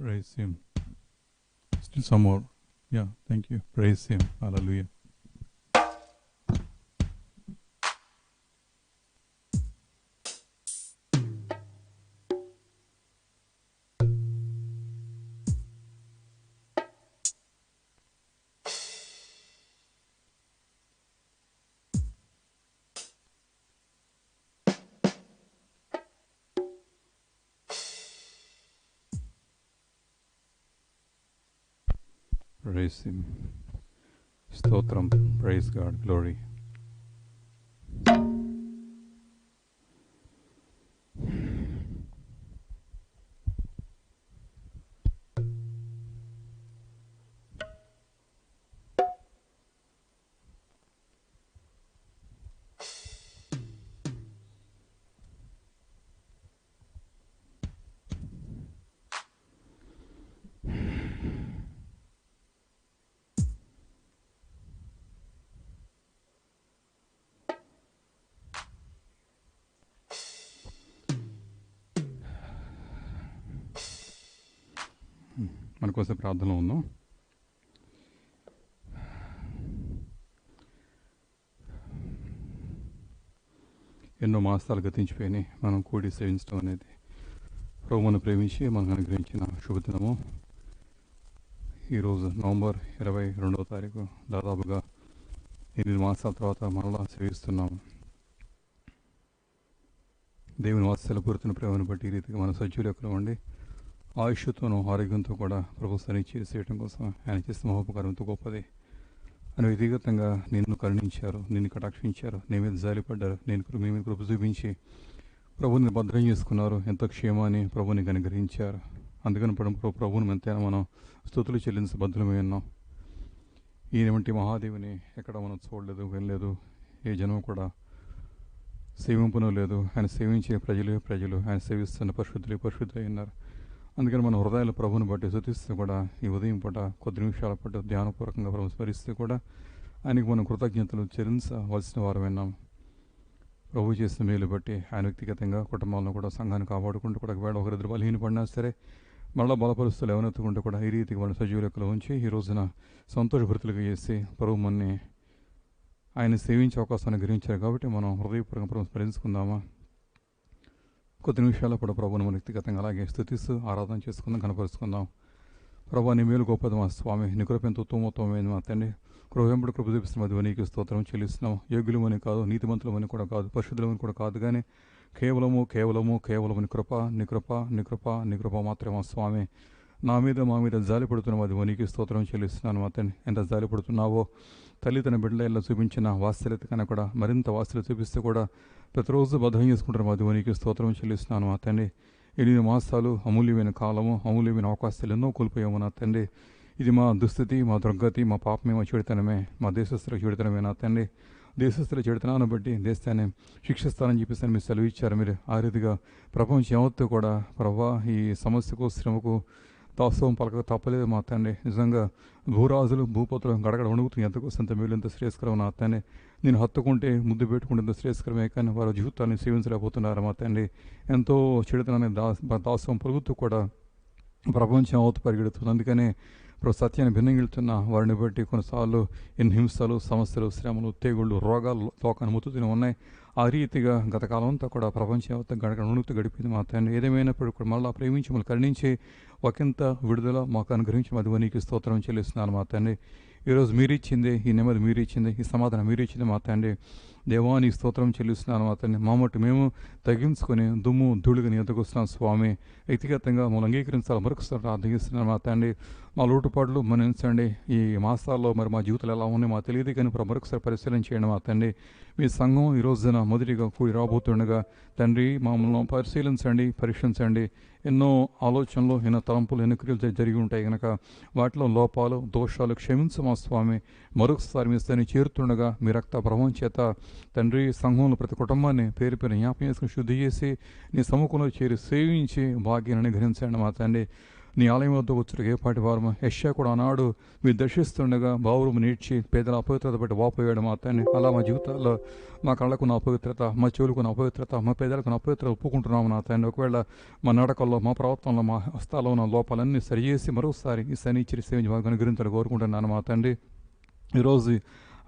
Praise Him. Still some more. Yeah, thank you. Praise Him. Hallelujah. Praise Him. Stotram. Praise God. Glory. మన కోసం ప్రార్థనలో ఉందాం. ఎన్నో మాసాలు గతించిపోయినాయి మనం కూడి సేవించడం అనేది. ప్రభువును ప్రేమించి మనకు అనుగ్రహించిన శుభదినము. ఈరోజు నవంబర్ 22వ తారీఖు. దాదాపుగా 8 మాసాల తర్వాత మరలా సేవిస్తున్నాము. దేవుని వాత్సల్య పూర్తిన ప్రేమను బట్టి ఈ రీతిగా మన సజీవులు ఎక్కడ ఉండి ఆయుష్తోనూ ఆరోగ్యంతో కూడా ప్రభు సన్నిధి చేయడం కోసం ఆయన చేసిన మహోపకారంతో గొప్పది. అని వ్యక్తిగతంగా నిన్ను కరుణించారు, నిన్ను కటాక్షించారు, నీ మీద జాలిపడ్డారు, మీ మీద కృప చూపించి ప్రభుని భద్రం చేసుకున్నారు. ఎంతో క్షేమాన్ని ప్రభుని అనుగ్రహించారు. అందుకని ప్రభుని ఎంతైనా మనం స్తుతులు చెల్లించబద్ధులమై ఉన్నాం. ఈయనవంటి మహాదేవిని ఎక్కడ మనం చూడలేదు, వినలేదు. ఏ జనం కూడా సేవింపునూ లేదు. ఆయన సేవించే ప్రజలు ఆయన సేవిస్తున్న పరిశుద్ధులై ఉన్నారు. అందుకని మన హృదయాల ప్రభుని బట్టి స్తుతిస్తూ కూడా ఈ ఉదయం పూట కొద్ది నిమిషాల పాటు ధ్యానపూర్వకంగా ప్రభు స్మరిస్తూ కూడా ఆయనకు మనం కృతజ్ఞతలు చెల్లించవలసిన వారు విన్నాం. ప్రభు చేసిన మేలు బట్టి ఆయన వ్యక్తిగతంగా కుటుంబాలను కూడా సంఘాన్ని కాపాడుకుంటూ కూడా ఒకరిద్దరు బలహీనపడినా సరే మళ్ళీ బలపరుస్తూ లేవనెత్తుకుంటూ కూడా ఈ రీతికి మన సజీవ లెక్కలో ఉంచి ఈ రోజున సంతోషభృతులుగా చేసి ప్రభు మనని ఆయన సేవించే అవకాశాన్ని గ్రహించారు. కాబట్టి మనం హృదయపూర్వకంగా ప్రభు స్మరించుకుందామా? కొద్ది నిమిషాల కూడా ప్రభుని మన వ్యక్తిగతంగా అలాగే స్తుతిస్తూ ఆరాధన చేసుకుందాం, కనపరుచుకుందాం. ప్రభు నీ మేలు గొప్పది మా స్వామి, నీ కృప ఎంతో ఉత్తమోత్తమైంది మా తండ్రి. కృప చూపిస్తున్న మధ్య నీకు స్తోత్రం చెల్లిస్తున్నాం. యోగ్యులమని కాదు, నీతిమంతులమని కూడా కాదు, పరిశుద్ధులమని కూడా కాదు, కానీ కేవలము నీ కృప మాత్రమే మా స్వామి. మా మీద జాలి పడుతున్న మధ్య నీకు స్తోత్రం చెల్లిస్తున్నాను మా తండ్రి. ఎంత జాలి పడుతున్నావో తల్లి తన బిడ్డల చూపించిన వాత్సల్యత కన్నా కూడా మరింత వాత్సల్యత చూపిస్తే కూడా ప్రతిరోజు భద్రం చేసుకుంటున్న మధ్య నీకు స్తోత్రం చెల్లిస్తున్నాను మా తండ్రి. 8 మాసాలు అమూల్యమైన కాలము, అమూల్యమైన అవకాశాలు ఎన్నో కోల్పోయాము నా తండ్రి. ఇది మా దుస్థితి, మా దుర్గతి, మా పాపమే, మా చెడుతనమే, మా దేశస్తుల చెడుతనమే నా తండ్రి. దేశస్తుల చెడుతనాన్ని బట్టి దేశాన్ని శిక్షిస్తానని చెప్పేసి మీరు సెలవు ఇచ్చారు. మీరు ఆ రీతిగా ప్రపంచం యావత్తు కూడా ప్రభా ఈ సమస్యకు శ్రమకు దాసోహం పలక తప్పలేదు మా తండ్రి. నిజంగా భూరాజులు భూపతులు గడగడ వణుకుతుంది. ఎంతకోసం ఎంత మేలు, ఎంత శ్రేయస్కరం నా తండ్రి. నేను హత్తుకుంటే ముద్దు పెట్టుకుంటే ఎంత శ్రేయస్కరమే, కానీ వారి జీవితాన్ని సేవించలేకపోతున్నారు మా తండ్రి. ఎంతో చెడుతనాన్ని దాసోహం పలుకుతూ కూడా ప్రపంచం అవతు పరిగెడుతుంది. అందుకనే సత్యాన్ని భిన్నంగిళ్తున్న వారిని బట్టి కొన్నిసార్లు ఎన్ని హింసలు, సమస్యలు, శ్రమలు, తెగుళ్ళు, రోగాలు లోకాన్ని ముత్తుతూనే ఉన్నాయి. ఆ రీతిగా గత కాలం అంతా కూడా ప్రపంచం యావత్తు గడగడ గడిపింది మా తండ్రి. ఏదేమైనప్పుడు కూడా మళ్ళీ ప్రేమించి మళ్ళీ కరుణించి ఒకంత విడుదల మాకు అనుగ్రహించి మధ్య నీకు స్తోత్రం చెల్లిస్తున్నాను మా తండ్రి. ఈరోజు మీరిచ్చింది ఈ నెమ్మది, మీరిచ్చింది ఈ సమాధానం, మీరిచ్చింది మా తండ్రి. దేవానికి స్తోత్రం చెల్లిస్తున్నాను మా తండ్రి. మా మట్టు మేము తగ్గించుకొని దుమ్ము ధూళిగా నీ ఎదుకు వస్తున్నాం స్వామి. వ్యక్తిగతంగా మమ్మల్ని అంగీకరించాలి, మరొకసారి ప్రార్థిస్తున్నాను మా తండ్రి. మా లోటుపాట్లు మన్నించండి. ఈ మాసాల్లో మరి మా జీవితాలు ఎలా ఉన్నాయి మా తెలియదు, కానీ మరొకసారి పరిశీలన చేయండి మా తండ్రి. మీ సంఘం ఈ రోజున మొదటిగా కూడి రాబోతుండగా తండ్రి మమ్మల్ని పరిశీలించండి, పరీక్షించండి. ఎన్నో ఆలోచనలు, ఎన్నో తలంపులు, ఎన్నో క్రియలు జరిగి ఉంటాయి కనుక వాటిలో లోపాలు, దోషాలు క్షమించు మా స్వామి. మరొకసారి మీ స్థాయిని చేరుతుండగా మీ రక్త ప్రభావం చేత తండ్రి సంఘంలో ప్రతి కుటుంబాన్ని పేరు జ్ఞాపకం చేసుకుని శుద్ధి చేసి నీ సముఖంలో చేరి సేవించి భాగ్యాన్ని గ్రహించండి మా తండ్రి. నీ ఆలయం వద్ద వచ్చుటకు ఏపాటి వారము. యెషయా కూడా ఆనాడు మీరు దర్శిస్తుండగా బావురుము నీడ్చి పేదల అపవిత్రత బట్టి వాపోయాడు మా తండ్రి. అలా మా జీవితాల్లో మా కళ్ళకు నా అపవిత్రత, మా చెవులకు నా అపవిత్రత, మా పేదలకు నా అపవిత్రత ఒప్పుకుంటున్నాము నా తండ్రి. ఒకవేళ మా నడకల్లో, మా ప్రవర్తనలో, మా హస్తాల్లో ఉన్న లోపాలన్నీ సరిచేసి మరోసారి ఈ శనిచ్చిరి సేవించి మాకు అనుగ్రహించాలని కోరుకుంటున్నాను మా తండ్రి. ఈరోజు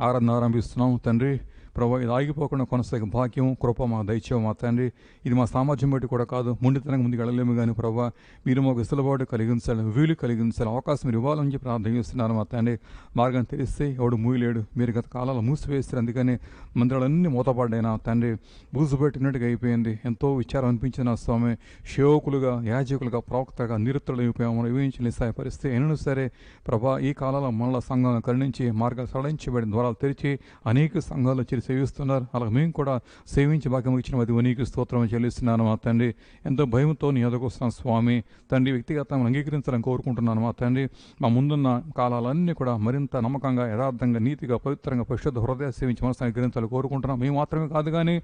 ఆరాధన ఆరంభిస్తున్నాం తండ్రి. ప్రభా, ఇది ఆగిపోకుండా కొనసాగే భాగ్యం, కృప మా దయచేయం మా తండ్రి. ఇది మా సామర్థ్యం బట్టి కూడా కాదు, ముందుతనంగా ముందుకు వెళ్ళలేము కానీ ప్రభా, మీరు మాకు వెసులుబాటు కలిగించాలి, వీలు కలిగించాలి, అవకాశం మీరు ఇవ్వాలని చెప్పి ప్రార్థన చేస్తున్నాను మా తండ్రి. మార్గం తెలిస్తే ఎవడు మూయలేడు. మీరు గత కాలంలో మూసివేస్తారు, అందుకని మందిరాలన్నీ మూతపడ్డాయినా తండ్రి. బూజు పెట్టినట్టుగా అయిపోయింది. ఎంతో విచారం అనిపించిన స్వామి. సేవకులుగా, యాజకులుగా, ప్రవక్తగా నిరుత్తరులు అయిపోయాము. ఊహించని స్థాయి పరిస్థితి అయినా సరే ప్రభా, ఈ కాలంలో మళ్ళా సంఘాలను కరుణించి మార్గాలు సడలించబడిన ద్వారాలు తెరిచి అనేక సంఘాలు చేరి సేవిస్తున్నారు. అలాగే మేము కూడా సేవించి భాగ్యం ఇచ్చిన అది నీకు స్తోత్రం చెల్లిస్తున్నాను మా తండ్రి. ఎంతో భయంతో నీ ఎదుగు వస్తున్నాను స్వామి తండ్రి. వ్యక్తిగతంగా అంగీకరించాలని కోరుకుంటున్నాను మా తండ్రి. మా ముందున్న కాలాలన్నీ కూడా మరింత నమ్మకంగా, యథార్థంగా, నీతిగా, పవిత్రంగా, పరిశుద్ధ హృదయ సేవించి మనసు అంగీకరించాలని కోరుకుంటున్నాం. మేము మాత్రమే కాదు కానీ,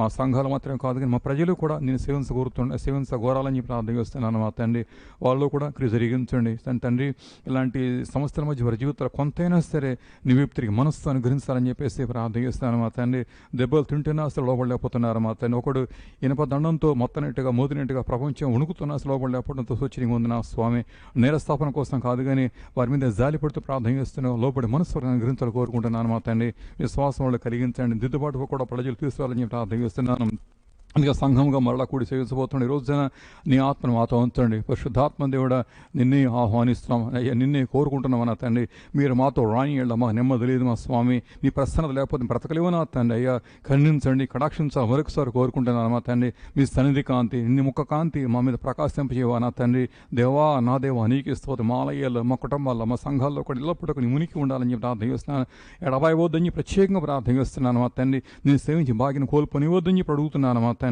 మా సంఘాలు మాత్రమే కాదు కానీ, మా ప్రజలు కూడా నేను సేవించగోరాలని చెప్పి ప్రార్థన చేస్తున్నాను మా తండ్రి. వాళ్ళు కూడా క్రియ జరిగించండి తండ్రి. ఇలాంటి సమస్యల మధ్య వారి జీవితాలు కొంతైనా సరే నివిప్తికి మనస్సు అనుగ్రహించాలని చెప్పేసి ప్రార్థన చేస్తాను మా తండ్రి. దెబ్బలు తింటున్నా అసలు లోపడలేకపోతున్నారు మా తండ్రి. ఒకడు ఇనప దండంతో మొత్తనట్టుగా మోదినట్టుగా ప్రపంచం వణుకుతున్నా అసలు లోపడలేకపోవడంతో సూచన ఉంది నా స్వామి. నేరస్థాపన కోసం కాదు కానీ వారి మీద జాలి పడుతూ ప్రార్థన చేస్తున్నాం. లోపడి మనస్సు అనుగ్రహించాలని కోరుకుంటున్నాను మా తండ్రి. విశ్వాసం వాళ్ళు కలిగించండి, దిద్దుబాటు కూడా ప్రజలు తీసుకురావాలని చెప్పి ప్రార్థన చేస్తున్నాను. అందుకే సంఘంగా మరలా కూడి సేవించబోతుండే రోజున నీ ఆత్మను మాతో ఉంచండి. పరిశుద్ధాత్మ దేవుడా, నిన్నే ఆహ్వానిస్తున్నాం అయ్యా, నిన్నే కోరుకుంటున్నాం నా తండ్రి. మీరు మాతో రాని మా నెమ్మది లేదు మా స్వామి. నీ ప్రసన్నత లేకపోతే బ్రతకలేవు నా తండ్రి. అయ్యా ఖండించండి, కటాక్షించాలి మరొకసారి కోరుకుంటున్నాను మా తండ్రి. మీ సన్నిధి కాంతి, నీ ముఖ కాంతి మా మీద ప్రకాశింపజేవా నా తండ్రి. దేవా నా దేవా నీకు స్తోత్రం. మా ఆలయాల్లో, మా కుటుంబాల్లో, మా సంఘాల్లో కూడా ఇళ్ళప్పుడు నీ మునికి ఉండాలని చెప్పి ప్రార్థన చేస్తున్నాను. ఎడబాయవద్దని ప్రత్యేకంగా ప్రార్థన చేస్తున్నాను మా తండ్రి. నేను సేవించి భాగ్యం కోల్పోనివద్దని చెప్పి అడుగుతున్నాను మా తండ్రి.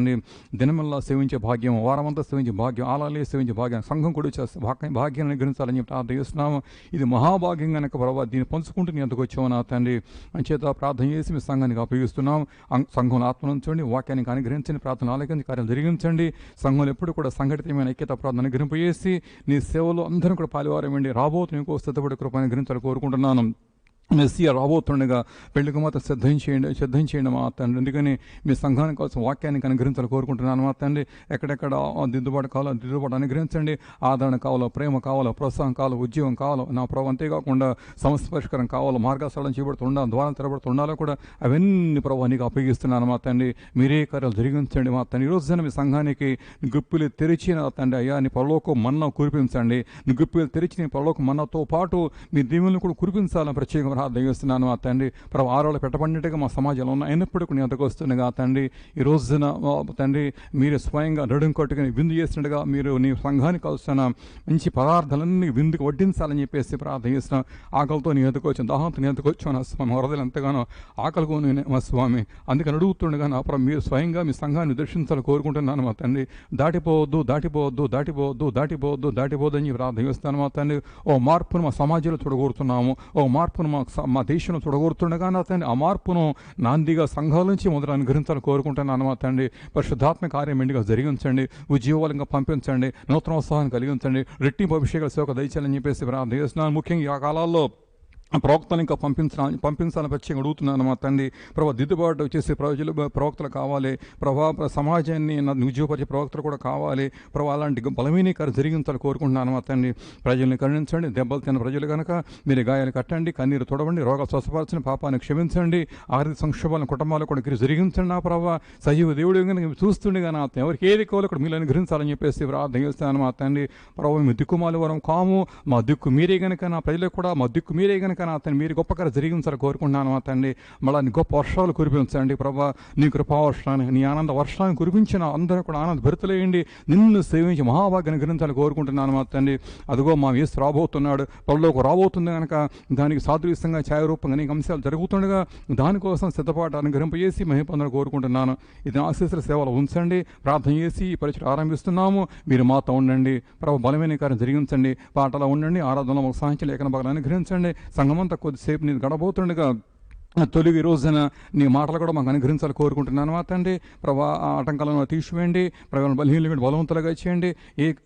దినమల్లా సేవించే భాగ్యం, వారమంతా సేవించే భాగ్యం, ఆలయాలే సేవించే భాగ్యం, సంఘం కూడా చేస్తే భాగ్యాన్ని గ్రహించాలని చెప్పి ప్రార్థన చేస్తున్నాము. ఇది మహాభాగ్యం కనుక ప్రభావ దీన్ని పంచుకుంటూ నీ ఎందుకు వచ్చాము నా తండ్రి. అంచేత ప్రార్థన చేసి మీ సంఘానికి అప్పగిస్తున్నాం. సంఘంలో ఆత్మనుంచండి, వాక్యానికి అనుగ్రహించండి, ప్రార్థన ఆలకించి కార్యాలు జరిగించండి. సంఘంలో ఎప్పుడు కూడా సంఘటితమైన ఐక్యత ప్రార్థన అనుగ్రహింపజేసి నీ సేవలో అందరం కూడా పాలువారమండి. రాబోతున్న ఇంకో స్థితపడి కృపను గ్రహించాలని కోరుకుంటున్నాను. మెస్సియా రాబోతుండగా పెళ్లికి మాత్రం సిద్ధం చేయండి మా తండ్రి. అందుకని మీ సంఘానికి కోసం వాక్యానికి అనుగ్రహించాలని కోరుకుంటున్నాను మా తండ్రి. ఎక్కడెక్కడ దిద్దుబాటు కావాలో దిద్దుబాటు అనుగ్రహించండి. ఆదరణ కావాలో, ప్రేమ కావాలో, ప్రోత్సాహం కావాలో, ఉద్యోగం కావాలో నా ప్రభు, అంతేకాకుండా సమస్య పరిష్కారం కావాలో, మార్గస్థలం చేయబడుతుండాలి, ద్వారం తెరబడుతుండాలో కూడా అవన్నీ ప్రభు నీకు అప్పగిస్తున్నాను మా తండ్రి. మీరే కార్యాలు జరిగించండి మా తండ్రి. ఈ రోజున మీ సంఘానికి గుప్పిలు తెరిచిన తండ్రి అయ్యా, నీ పరలోకం మన్నా కురిపించండి. నీ గుప్పిలు తెరిచి నీ పరలోకం మన్నాతో పాటు మీ దీవులను కూడా కురిపించాలని ప్రత్యేకంగా ప్రార్థన చేస్తున్నాను మా తండ్రి. ప్రభు ఆరోలు పెట్టబడినట్టుగా మా సమాజంలో ఉన్న అయినప్పుడు నీ అంతకు వస్తుండగా తండ్రి, ఈ రోజున తండ్రి మీరు స్వయంగా నడుం కొట్టుకుని విందు చేసినట్టుగా మీరు నీ సంఘానికి వస్తున్న మంచి పదార్థాలన్నీ విందుకు వడ్డించాలని చెప్పేసి ప్రార్థన చేసిన. ఆకలితో నీ ఎదుకు వచ్చాను, దాహంతో నీ ఎదుకు వచ్చాను నా స్వామి. హృదయాలు ఎంతగానో ఆకలికొని మా స్వామి. అందుకని అడుగుతుండగా నా ప్రభు మీరు స్వయంగా మీ సంఘాన్ని దర్శించాలని కోరుకుంటున్నాను మా తండ్రి. దాటిపోవద్దు అని ప్రార్థన చేస్తాను మా తండ్రి. ఓ మార్పును మా సమాజంలో చూడగోరుతున్నాము. ఓ మార్పును మా దేశంలో చూడగోరుతుండగా నా తండ్రి, ఆ మార్పును నాందిగా సంఘాల నుంచి మొదలు అనుగ్రహించాలని కోరుకుంటున్నాను మా తండ్రి. పరిశుద్ధాత్మ కార్యం ఎండిగా జరిగించండి, ఉద్యోగాలంగా పంపించండి, నూతన ఉత్సాహాన్ని కలిగించండి, రెట్టింపు అభిషేకాల సేవకు దయచేయాలని చెప్పేసి ప్రార్థన చేస్తున్నాను. ముఖ్యంగా ఆ కాలాల్లో ప్రవక్తలు ఇంకా పంపించాలని ప్రత్యేకంగా అడుగుతున్నాను మా తండ్రి. ప్రభావ దిద్దుబాటు చేసే ప్రవక్తలు కావాలి. ప్రభావ సమాజాన్ని ఉద్యోగపరిచే ప్రవక్తలు కూడా కావాలి. ప్రభావ అలాంటి బలమైన కార్యం జరిగించాలని కోరుకుంటున్నాను మా తండ్రి. ప్రజల్ని కరుణించండి. దెబ్బలు తిన్న ప్రజలు కనుక మీరు గాయాలు కట్టండి, కన్నీరు తొడవండి, రోగాలు స్వస్థపరచండి, పాపాన్ని క్షమించండి, ఆర్థిక సంక్షోభాలను కుటుంబాలు కూడా జరిగించండి నా ప్రభావ. సజీవ దేవుడు కనుక చూస్తుండగా నా ఎవరికి ఏది కావాలో కూడా మీరు అనుగ్రహించాలని చెప్పేసి ప్రార్థన చేస్తాను మా తండ్రి. ప్రభావ మీ దిక్కుమాలి వరం కాము, మా దిక్కు మీరే కనుక నా ప్రజలకు కూడా మా దిక్కు మీరే కనుక నా తండ్రి మీరు గొప్ప కార్యం జరిగించాలని కోరుకుంటున్నాను మా తండ్రి. మళ్ళీ నీ గొప్ప వర్షాలు కురిపించండి ప్రభా. నీ కృపావర్షాన్ని, నీ ఆనంద వర్షాన్ని కురిపించిన అందరూ కూడా ఆనంద భరితలేయండి. నిన్ను సేవించి మహాభాగ్యాన్ని గ్రహించాలని కోరుకుంటున్నాను మా తండ్రి. అదిగో మా యేసు రాబోతున్నాడు, పరలోకి రాబోతుంది కనుక దానికి సాదృశ్యంగా ఛాయారూపంగా నీకు అంశాలు జరుగుతుండగా దానికోసం సిద్ధపాటు అనుగ్రహింపజేసి మహిపొందాలని కోరుకుంటున్నాను. ఇది ఆశీస్సుల సేవలు ఉంచండి. ప్రార్థన చేసి ఈ పరిచయం ఆరంభిస్తున్నాము. మీరు మాతో ఉండండి ప్రభు. బలమైన కార్యం జరిగించండి. పాటలో ఉండండి, ఆరాధనలో మాకు సాహిత్య లేఖన భాగాలు అనుగ్రహించండి. సంఘమంతా కొద్దిసేపు నేను గడబోతుండగా తొలిగి రోజున నీ మాటలు కూడా మాకు అనుగ్రహించాలని కోరుకుంటున్నాను మా తండ్రి. ప్రభా ఆ ఆటంకాలను తీసివేయండి, ప్రభావం బలహీనమైన బలవంతులుగా చేయండి.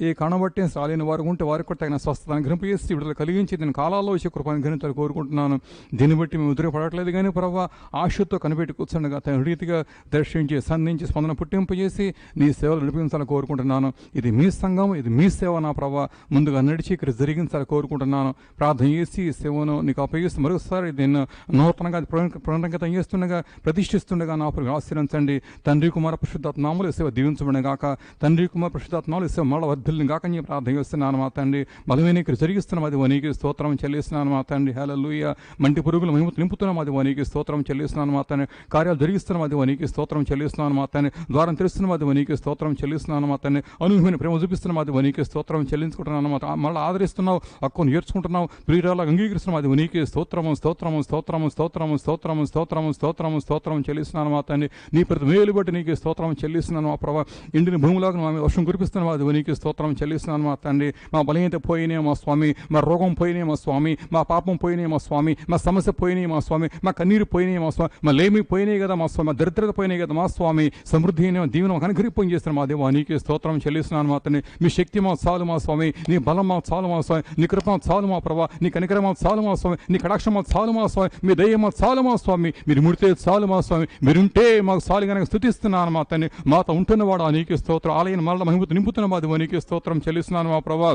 ఏ కనబట్టి రాలేని వారు ఉంటే వారికి కూడా తగిన స్వస్థత అనుగ్రహింపజేసి విడుదల కలిగించి నేను కాలాల్లో వచ్చే కృప అనుగ్రహించాలని కోరుకుంటున్నాను. దీన్ని బట్టి మేము ఉద్రేకపడట్లేదు కానీ ప్రభా ఆశతో కనిపెట్టి కూర్చుండగా తన రీతిగా దర్శించి సంధించి స్పందన పుట్టింపజేసి నీ సేవలు నడిపించాలని కోరుకుంటున్నాను. ఇది మీ సంఘం, ఇది మీ సేవ నా ప్రభా. ముందుగా నడిచి ఇక్కడ జరిగించాలని కోరుకుంటున్నాను. ప్రార్థన చేసి ఈ సేవను నీకు అప్పగిస్తూ మరొకసారి దీన్ని నూతనంగా పునరంకితం చేస్తుండగా ప్రతిష్ఠిస్తుండగా నా ప్రభు ఆశీర్వదించండి. తండ్రి కుమార పరిశుద్ధాత్మలు సేవ దీవించబడిన గాక. తండ్రి కుమార పరిశుద్ధాత్మలు సేవ మళ్ళీ వర్ధిల్ని గాక అని ప్రార్థన చేస్తున్నాను మా తండ్రి. బలమైన ఇక్కడ జరిగిస్తున్నాం, అది వనికి స్తోత్రం చెల్లిస్తున్నాను మా తండ్రి. హల్లెలూయా. మంటి పురుగులు మేము నింపుతున్నాం, అది వనికి స్తోత్రం చెల్లిస్తున్నాను మా తండ్రి. కార్యాలు జరిగిస్తున్నాం, అది వనికి స్తోత్రం చెల్లిస్తున్నాను మా తండ్రి. ద్వారం తెలుస్తున్నాం, అది వనికి స్తోత్రం చెల్లిస్తున్నాను మా తండ్రి. అనూహ్యమైన ప్రేమ చూపిస్తున్నాం, అది వనికి స్తోత్రం చెల్లించుకుంటున్నాను మా మళ్ళీ ఆదరిస్తున్నావు, హక్కును నేర్చుకుంటున్నావు, ప్రియురాలు అంగీకరిస్తున్నాం, అది వనికి స్తోత్రము స్తోత్రము స్తోత్రము స్తోత్రము స్తోత్రము స్తోత్రము స్తోత్రము స్తోత్రం చెల్లిస్తున్నాను మా తండ్రి. నీ ప్రతి మేలు బట్టి నీకు స్తోత్రం చెల్లిస్తున్నాను మా ప్రభా. ఇంటిని భూమిలోకి మా వర్షం కురిపిస్తున్నావు, అది నీకు స్తోత్రం చెల్లిస్తున్నాను మా తండ్రి. మా బలహీనత పోయినే మా స్వామి, మా రోగం పోయినే మా స్వామి, మా పాపం పోయినే మా స్వామి, మా సమస్య పోయినే మా స్వామి, మా కన్నీరు పోయినే మా స్వామి, మా లేమి పోయినాయి కదా మా స్వామి, మా దరిద్రత పోయినాయి కదా మా స్వామి. సమృద్ధి అయిన దీవెన మాకు అనుగ్రహింపం చేస్తున్న మా దేవా, నీకే స్తోత్రం చెల్లిస్తున్నాను మా తండ్రి. మీ శక్తి మా చాలు మా స్వామి, నీ బలం మా చాలు మా స్వామి, నీ కృప చాలు మా ప్రభా, నీ కనికరం మా చాలు మా స్వామి, నీ కటాక్షం మా చాలు మా స్వామి, మీ దయ మా చాలు మా స్వామి, మీరు ముడితే చాలు మా స్వామి, మీరుంటే మాకు చాలు కనుక స్తుతిస్తున్నాను మా తండ్రి. మాతో ఉంటున్నవాడు ఆ నీకే స్తోత్రం. ఆలయం మళ్ళీ మహిమతో నింపుతున్న మాది నీకే స్తోత్రం చెల్లిస్తున్నాను మా ప్రభా.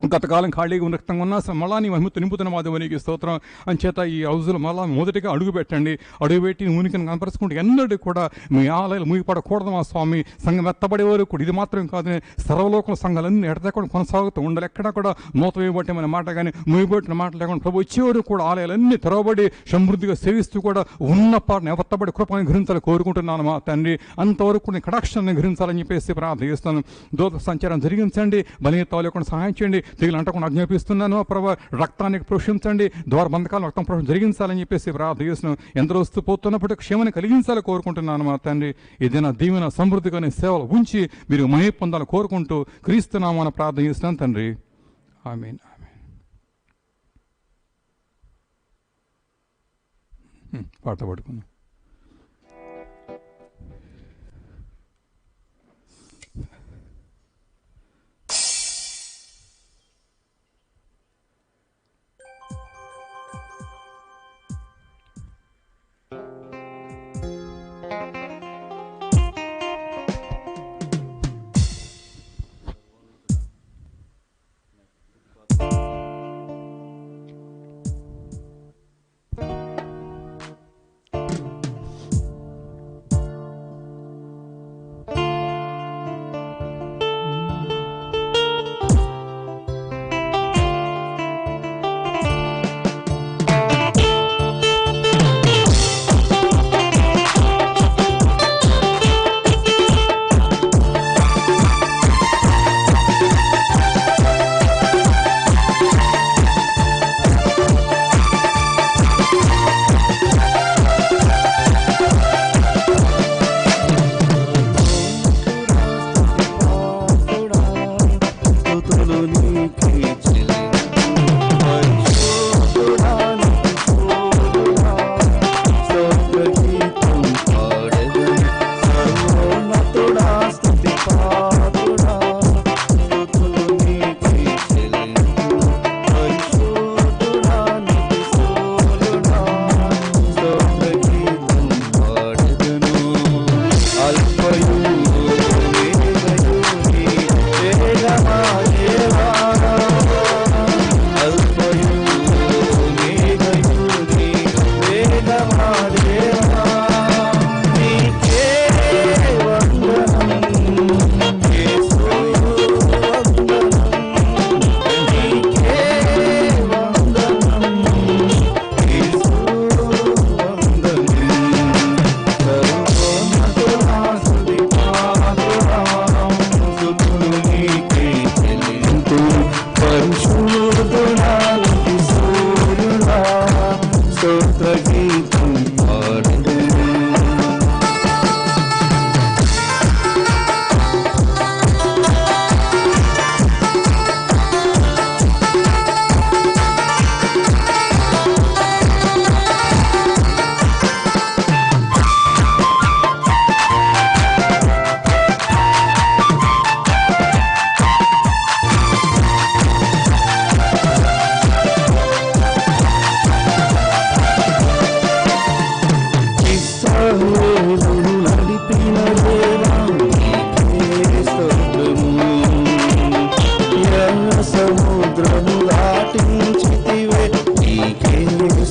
గతకాలం ఖాళీగా రక్తంగా ఉన్నా మళ్ళా నీ మహిమతో నింపుతున్న మాధవనికి స్తోత్రం. అంచేత ఈ హౌజులో మళ్ళా మొదటిగా అడుగు పెట్టండి. అడుగుపెట్టి ఉనికిని కనపరుచుకుంటే ఎన్నడూ కూడా మీ ఆలయాలు ముగిపడకూడదు మా స్వామి. సంఘం ఎత్తబడే వరకు కూడా ఇది మాత్రం కాదు, సర్వలోకల సంఘాలన్నీ ఎడతకుండా కొనసాగుతూ ఉండాలి. ఎక్కడా కూడా మూత వేయబట్టమనే మాట కానీ ముగిపట్టిన మాట లేకుండా ప్రభు వచ్చేవారు కూడా ఆలయాలన్నీ తెరవబడి సమృద్ధిగా సేవిస్తూ కూడా ఉన్న పాటను ఎత్తబడి కృపను గ్రహించాలని కోరుకుంటున్నాను మా తండ్రి. అంతవరకు నేను కటాక్షాన్ని గ్రహించాలని చెప్పేసి ప్రార్థన చేస్తాను. దూత సంచారం జరిగించండి, బలహీనత లేకుండా సహాయం చేయండి, తెగులు అంటకుండా ఆజ్ఞాపిస్తున్నాను ప్రభా. రక్తానికి ప్రోషించండి, ద్వార బంధకాలు రక్తం ప్రోషణ జరిగించాలని చెప్పేసి ప్రార్థన చేస్తున్నాను. ఎందరో వస్తూ పోతున్నప్పుడు క్షేమాన్ని కలిగించాలని కోరుకుంటున్నాను మా తండ్రి. ఏదైనా దీవెన సమృద్ధిగానే సేవలు ఉంచి మీరు మహిమ పొందాలని కోరుకుంటూ క్రీస్తునామాన ప్రార్థన చేస్తున్నాను తండ్రి. ఆమేన్. పాట పడుకున్నాం.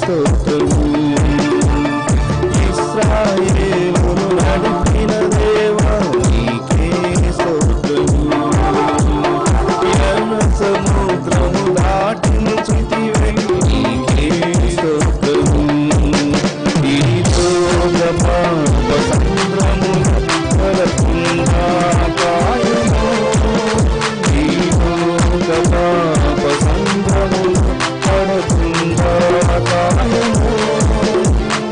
స్తోత్రము. ఇశ్రాయేలును నడిపిన దేవా నీకే స్తోత్రము. ఎర్ర సముద్రము దాటించితివే నీకే స్తోత్రము. ఈ లోక పాప సంద్రమున పడకుండా కాయుము. ఈ లోక పాప సంద్రమున పడకుండా కాయుము.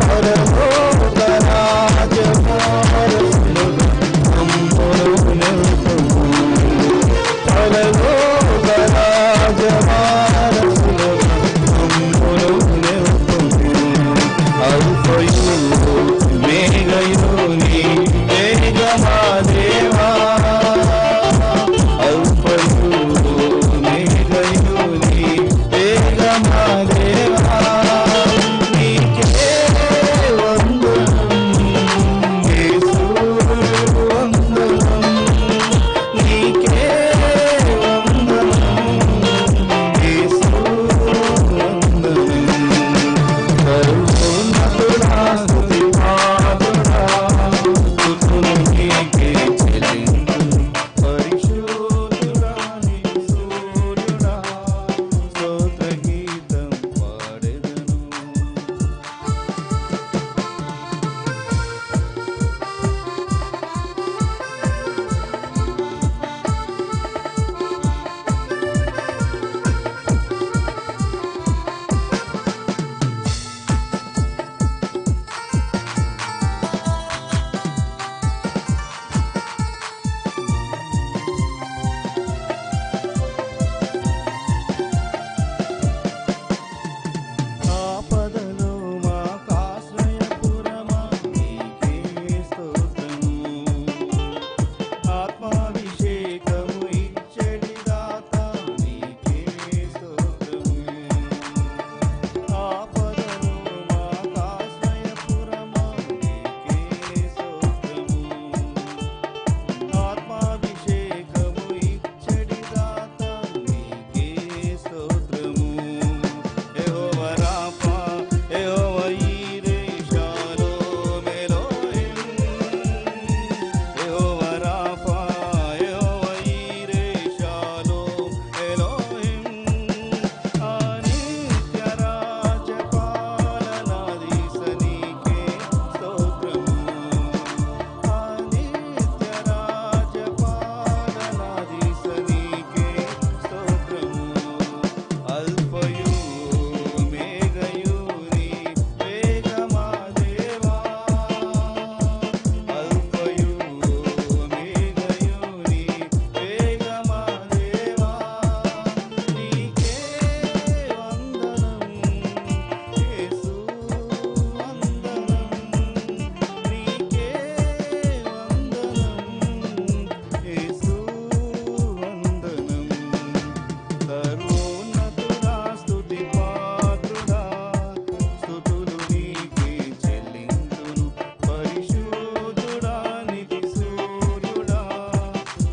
పరలోక రాజవారసులుగా మమ్మును నిలుపుము. పరలోక రాజవారసులుగా మమ్మును నిలుపుము. అల్ఫయు మేఘయు నీవేగమా దేవా. అల్ఫయు మేఘయు నీవేగమా దేవా. నీకే వందనం యేసు వందనం. నీకే వందనం యేసు వందనం. సర్వోన్నతుడా స్తుతి పాత్రుడా స్తుతులు నీకే చెల్లింతును. పరిశుద్ధుడా నీకు సూర్యుడా స్తోత్ర గీతం పాడెదను. ఆపదలో మాకాశ్రయపురమా నీకే స్తోత్రము. ఆత్మాభిషేకము ఇచ్చెడి దాత నీకే స్తోత్రము. ఆపదలో మాకాశ్రయపురమా నీకే స్తోత్రము. ఆత్మాభిషేకము ఇచ్చెడి దాత నీకే స్తోత్రము. యెహోవా రాఫా యెహోవా ఈరే షాలోమ్ ఎలోహిం. యెహోవా రాఫా యెహోవా ఈరే షాలోమ్ ఎలోహిం. అనిత్య రాజపాలనాధీశ నీకే స్తోత్రము. అనిత్య రాజపాలనాధీశ నీకే స్తోత్రము. అల్ఫయు మేఘయు నీవేగమా దేవా. అల్ఫయు మేఘయు నీవేగమా దేవా. నీకే వందనం యేసు వందనం. నీకే వందనం యేసు వందనం. సర్వోన్నతుడా స్తుతి పాత్రుడా స్తుతులు నీకే చెల్లింతును. పరిశుద్ధుడా నిత్య సూర్యుడా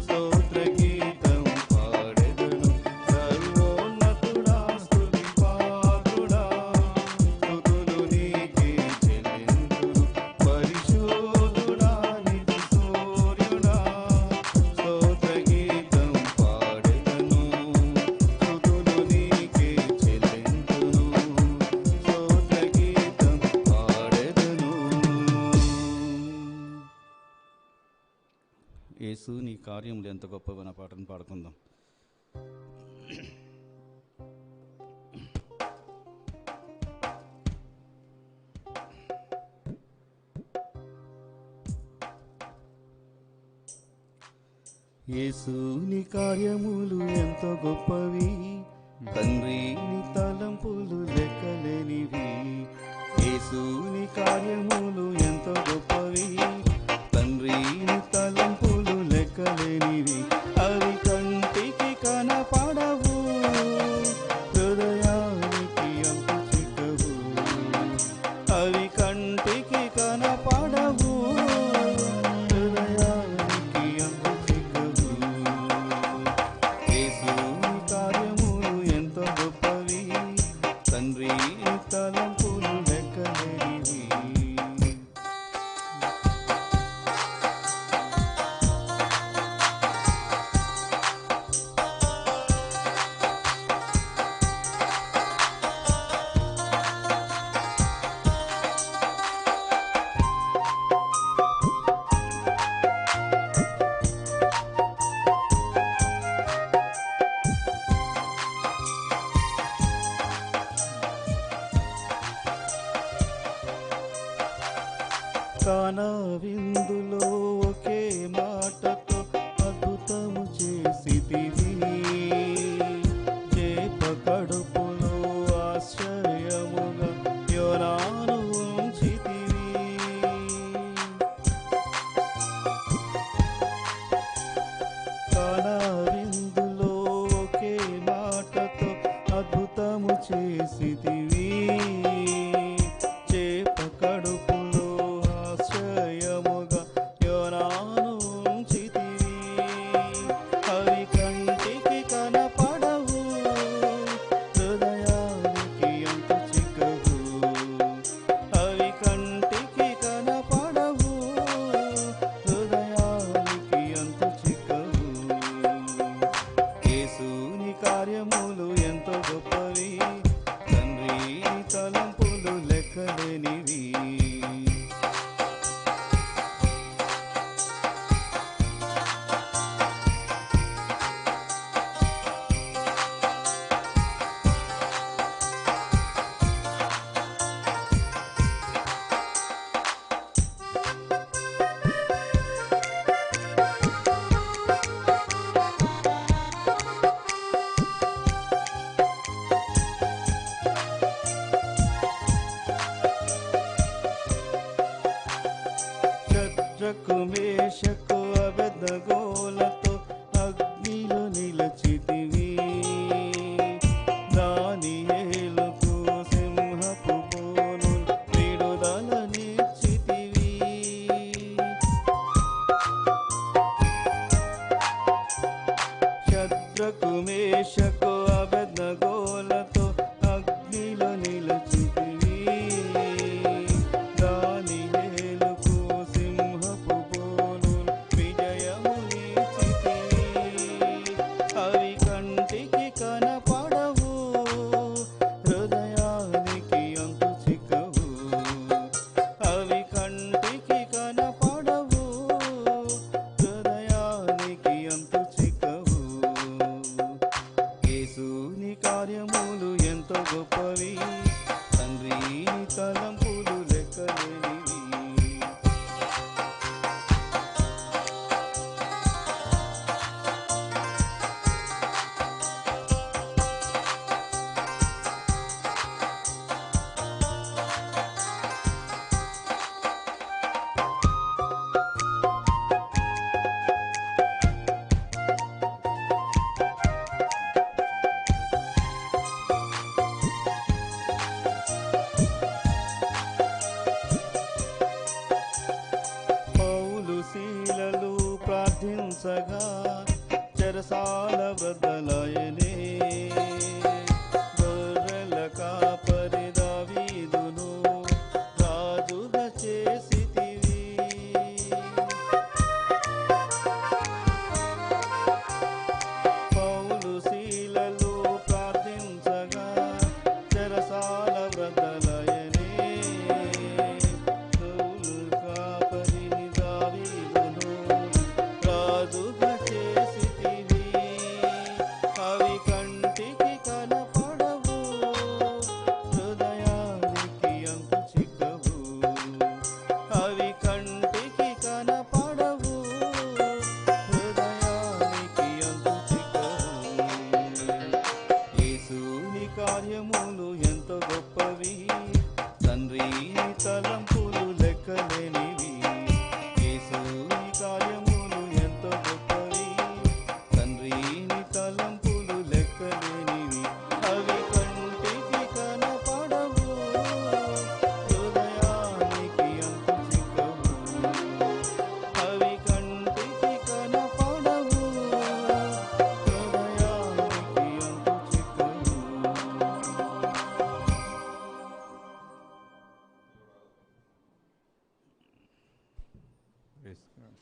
స్తోత్ర గీతం పాడెదను. సర్వోన్నతుడా స్తుతి పాత్రుడా స్తుతులు నీకే చెల్లింతును. పరిశుద్ధుడా నిత్య సూర్యుడా స్తోత్ర గీతం పాడెదను. స్తుతులు నీకే చెల్లింతును. స్తోత్ర గీతం పాడెదను. యేసు నీ కార్యములు ఎంత గొప్పవన్న పాటను పాడుకుందాం. యేసు నీ కార్యములు ఎంత గొప్పవి. తండ్రి నీ తలంపులు లెక్కలేనివి. యేసు నీ కార్యములు ఎంత గొప్పవి. తండ్రి నీ తలంపులు లెక్కలేనివి. అవి కంటికి కనపడవు, హృదయానికి అంతు చిక్కవు. అవి కంటికి కనపడవు, హృదయానికి అంతు చిక్కవు. యేసు నీ కార్యములు ఎంత గొప్పవి. తండ్రి నీ తలంపులు కానా విందులో ఒకే మాటతో అద్భుతము చేసితివి. చేప కడుపులో ఆశ్చర్యముగా యోనాను ఉంచితివి. కానా విందులో ఒకే మాటతో అద్భుతము చేసితివి. చేప కడుపులో ఆశ్చర్యముగా యోనాను ఉంచితివి. అవి కంటికి కనపడవు, హృదయానికి అంతు చిక్కవు. అవి కంటికి కనపడవు, హృదయానికి అంతు చిక్కవు. యేసుని కార్యములు ఎంతో గొప్పవి, తండ్రి తలంపులు లెక్కలేనివి. శద్రకు మేషకు అబెద్నెగోలతో అగ్నిలో నిలచితివి. దానియేలుకు సింహపు బోనులు విడుదలనిచ్చితివి. శద్రకు మేషకు అబెద్నెగోలతో అగ్నిలో నిలచితివి. దానియేలుకు సింహపు బోనులు విజయమునిచ్చితివి. అవి కంటికి కనపడవు, హృదయానికి అంతు చిక్కవు. అవి కంటికి కనపడవు, హృదయానికి అంతు చిక్కవు. యేసుని కార్యములు ఎంతో గొప్పవి, తండ్రి తలంపులు లెక్కలేనివి. పౌలు శీలలు ప్రార్థించగా చెరసాల బద్దలాయనే. గొర్రెల కాపరి దావీదును రాజుగా చేసితివి. పౌలు శీలలు ప్రార్థించగా చెరసాల బద్దలాయనే. పౌలు కాపరిని దావీదును రాజుగా చేసితివి. అవి కంటికి కనపడవు, హృదయానికి అంతు చిక్కవు. అవి కంటికి కనపడవు, హృదయానికి అంతు చిక్కవు. యేసుని కార్యములు ఎంతో గొప్పవి, తండ్రి తలంపులు లెక్కలేనివి. యేసుని కార్యములు ఎంతో గొప్పవి, తండ్రి తలంపులు లెక్కలేనివి. అవి కంటికి కనపడవు, హృదయానికి అంతు చిక్కవు. అవి కంటికి కనపడవు, హృదయానికి అంతు చిక్కవు. Praise God.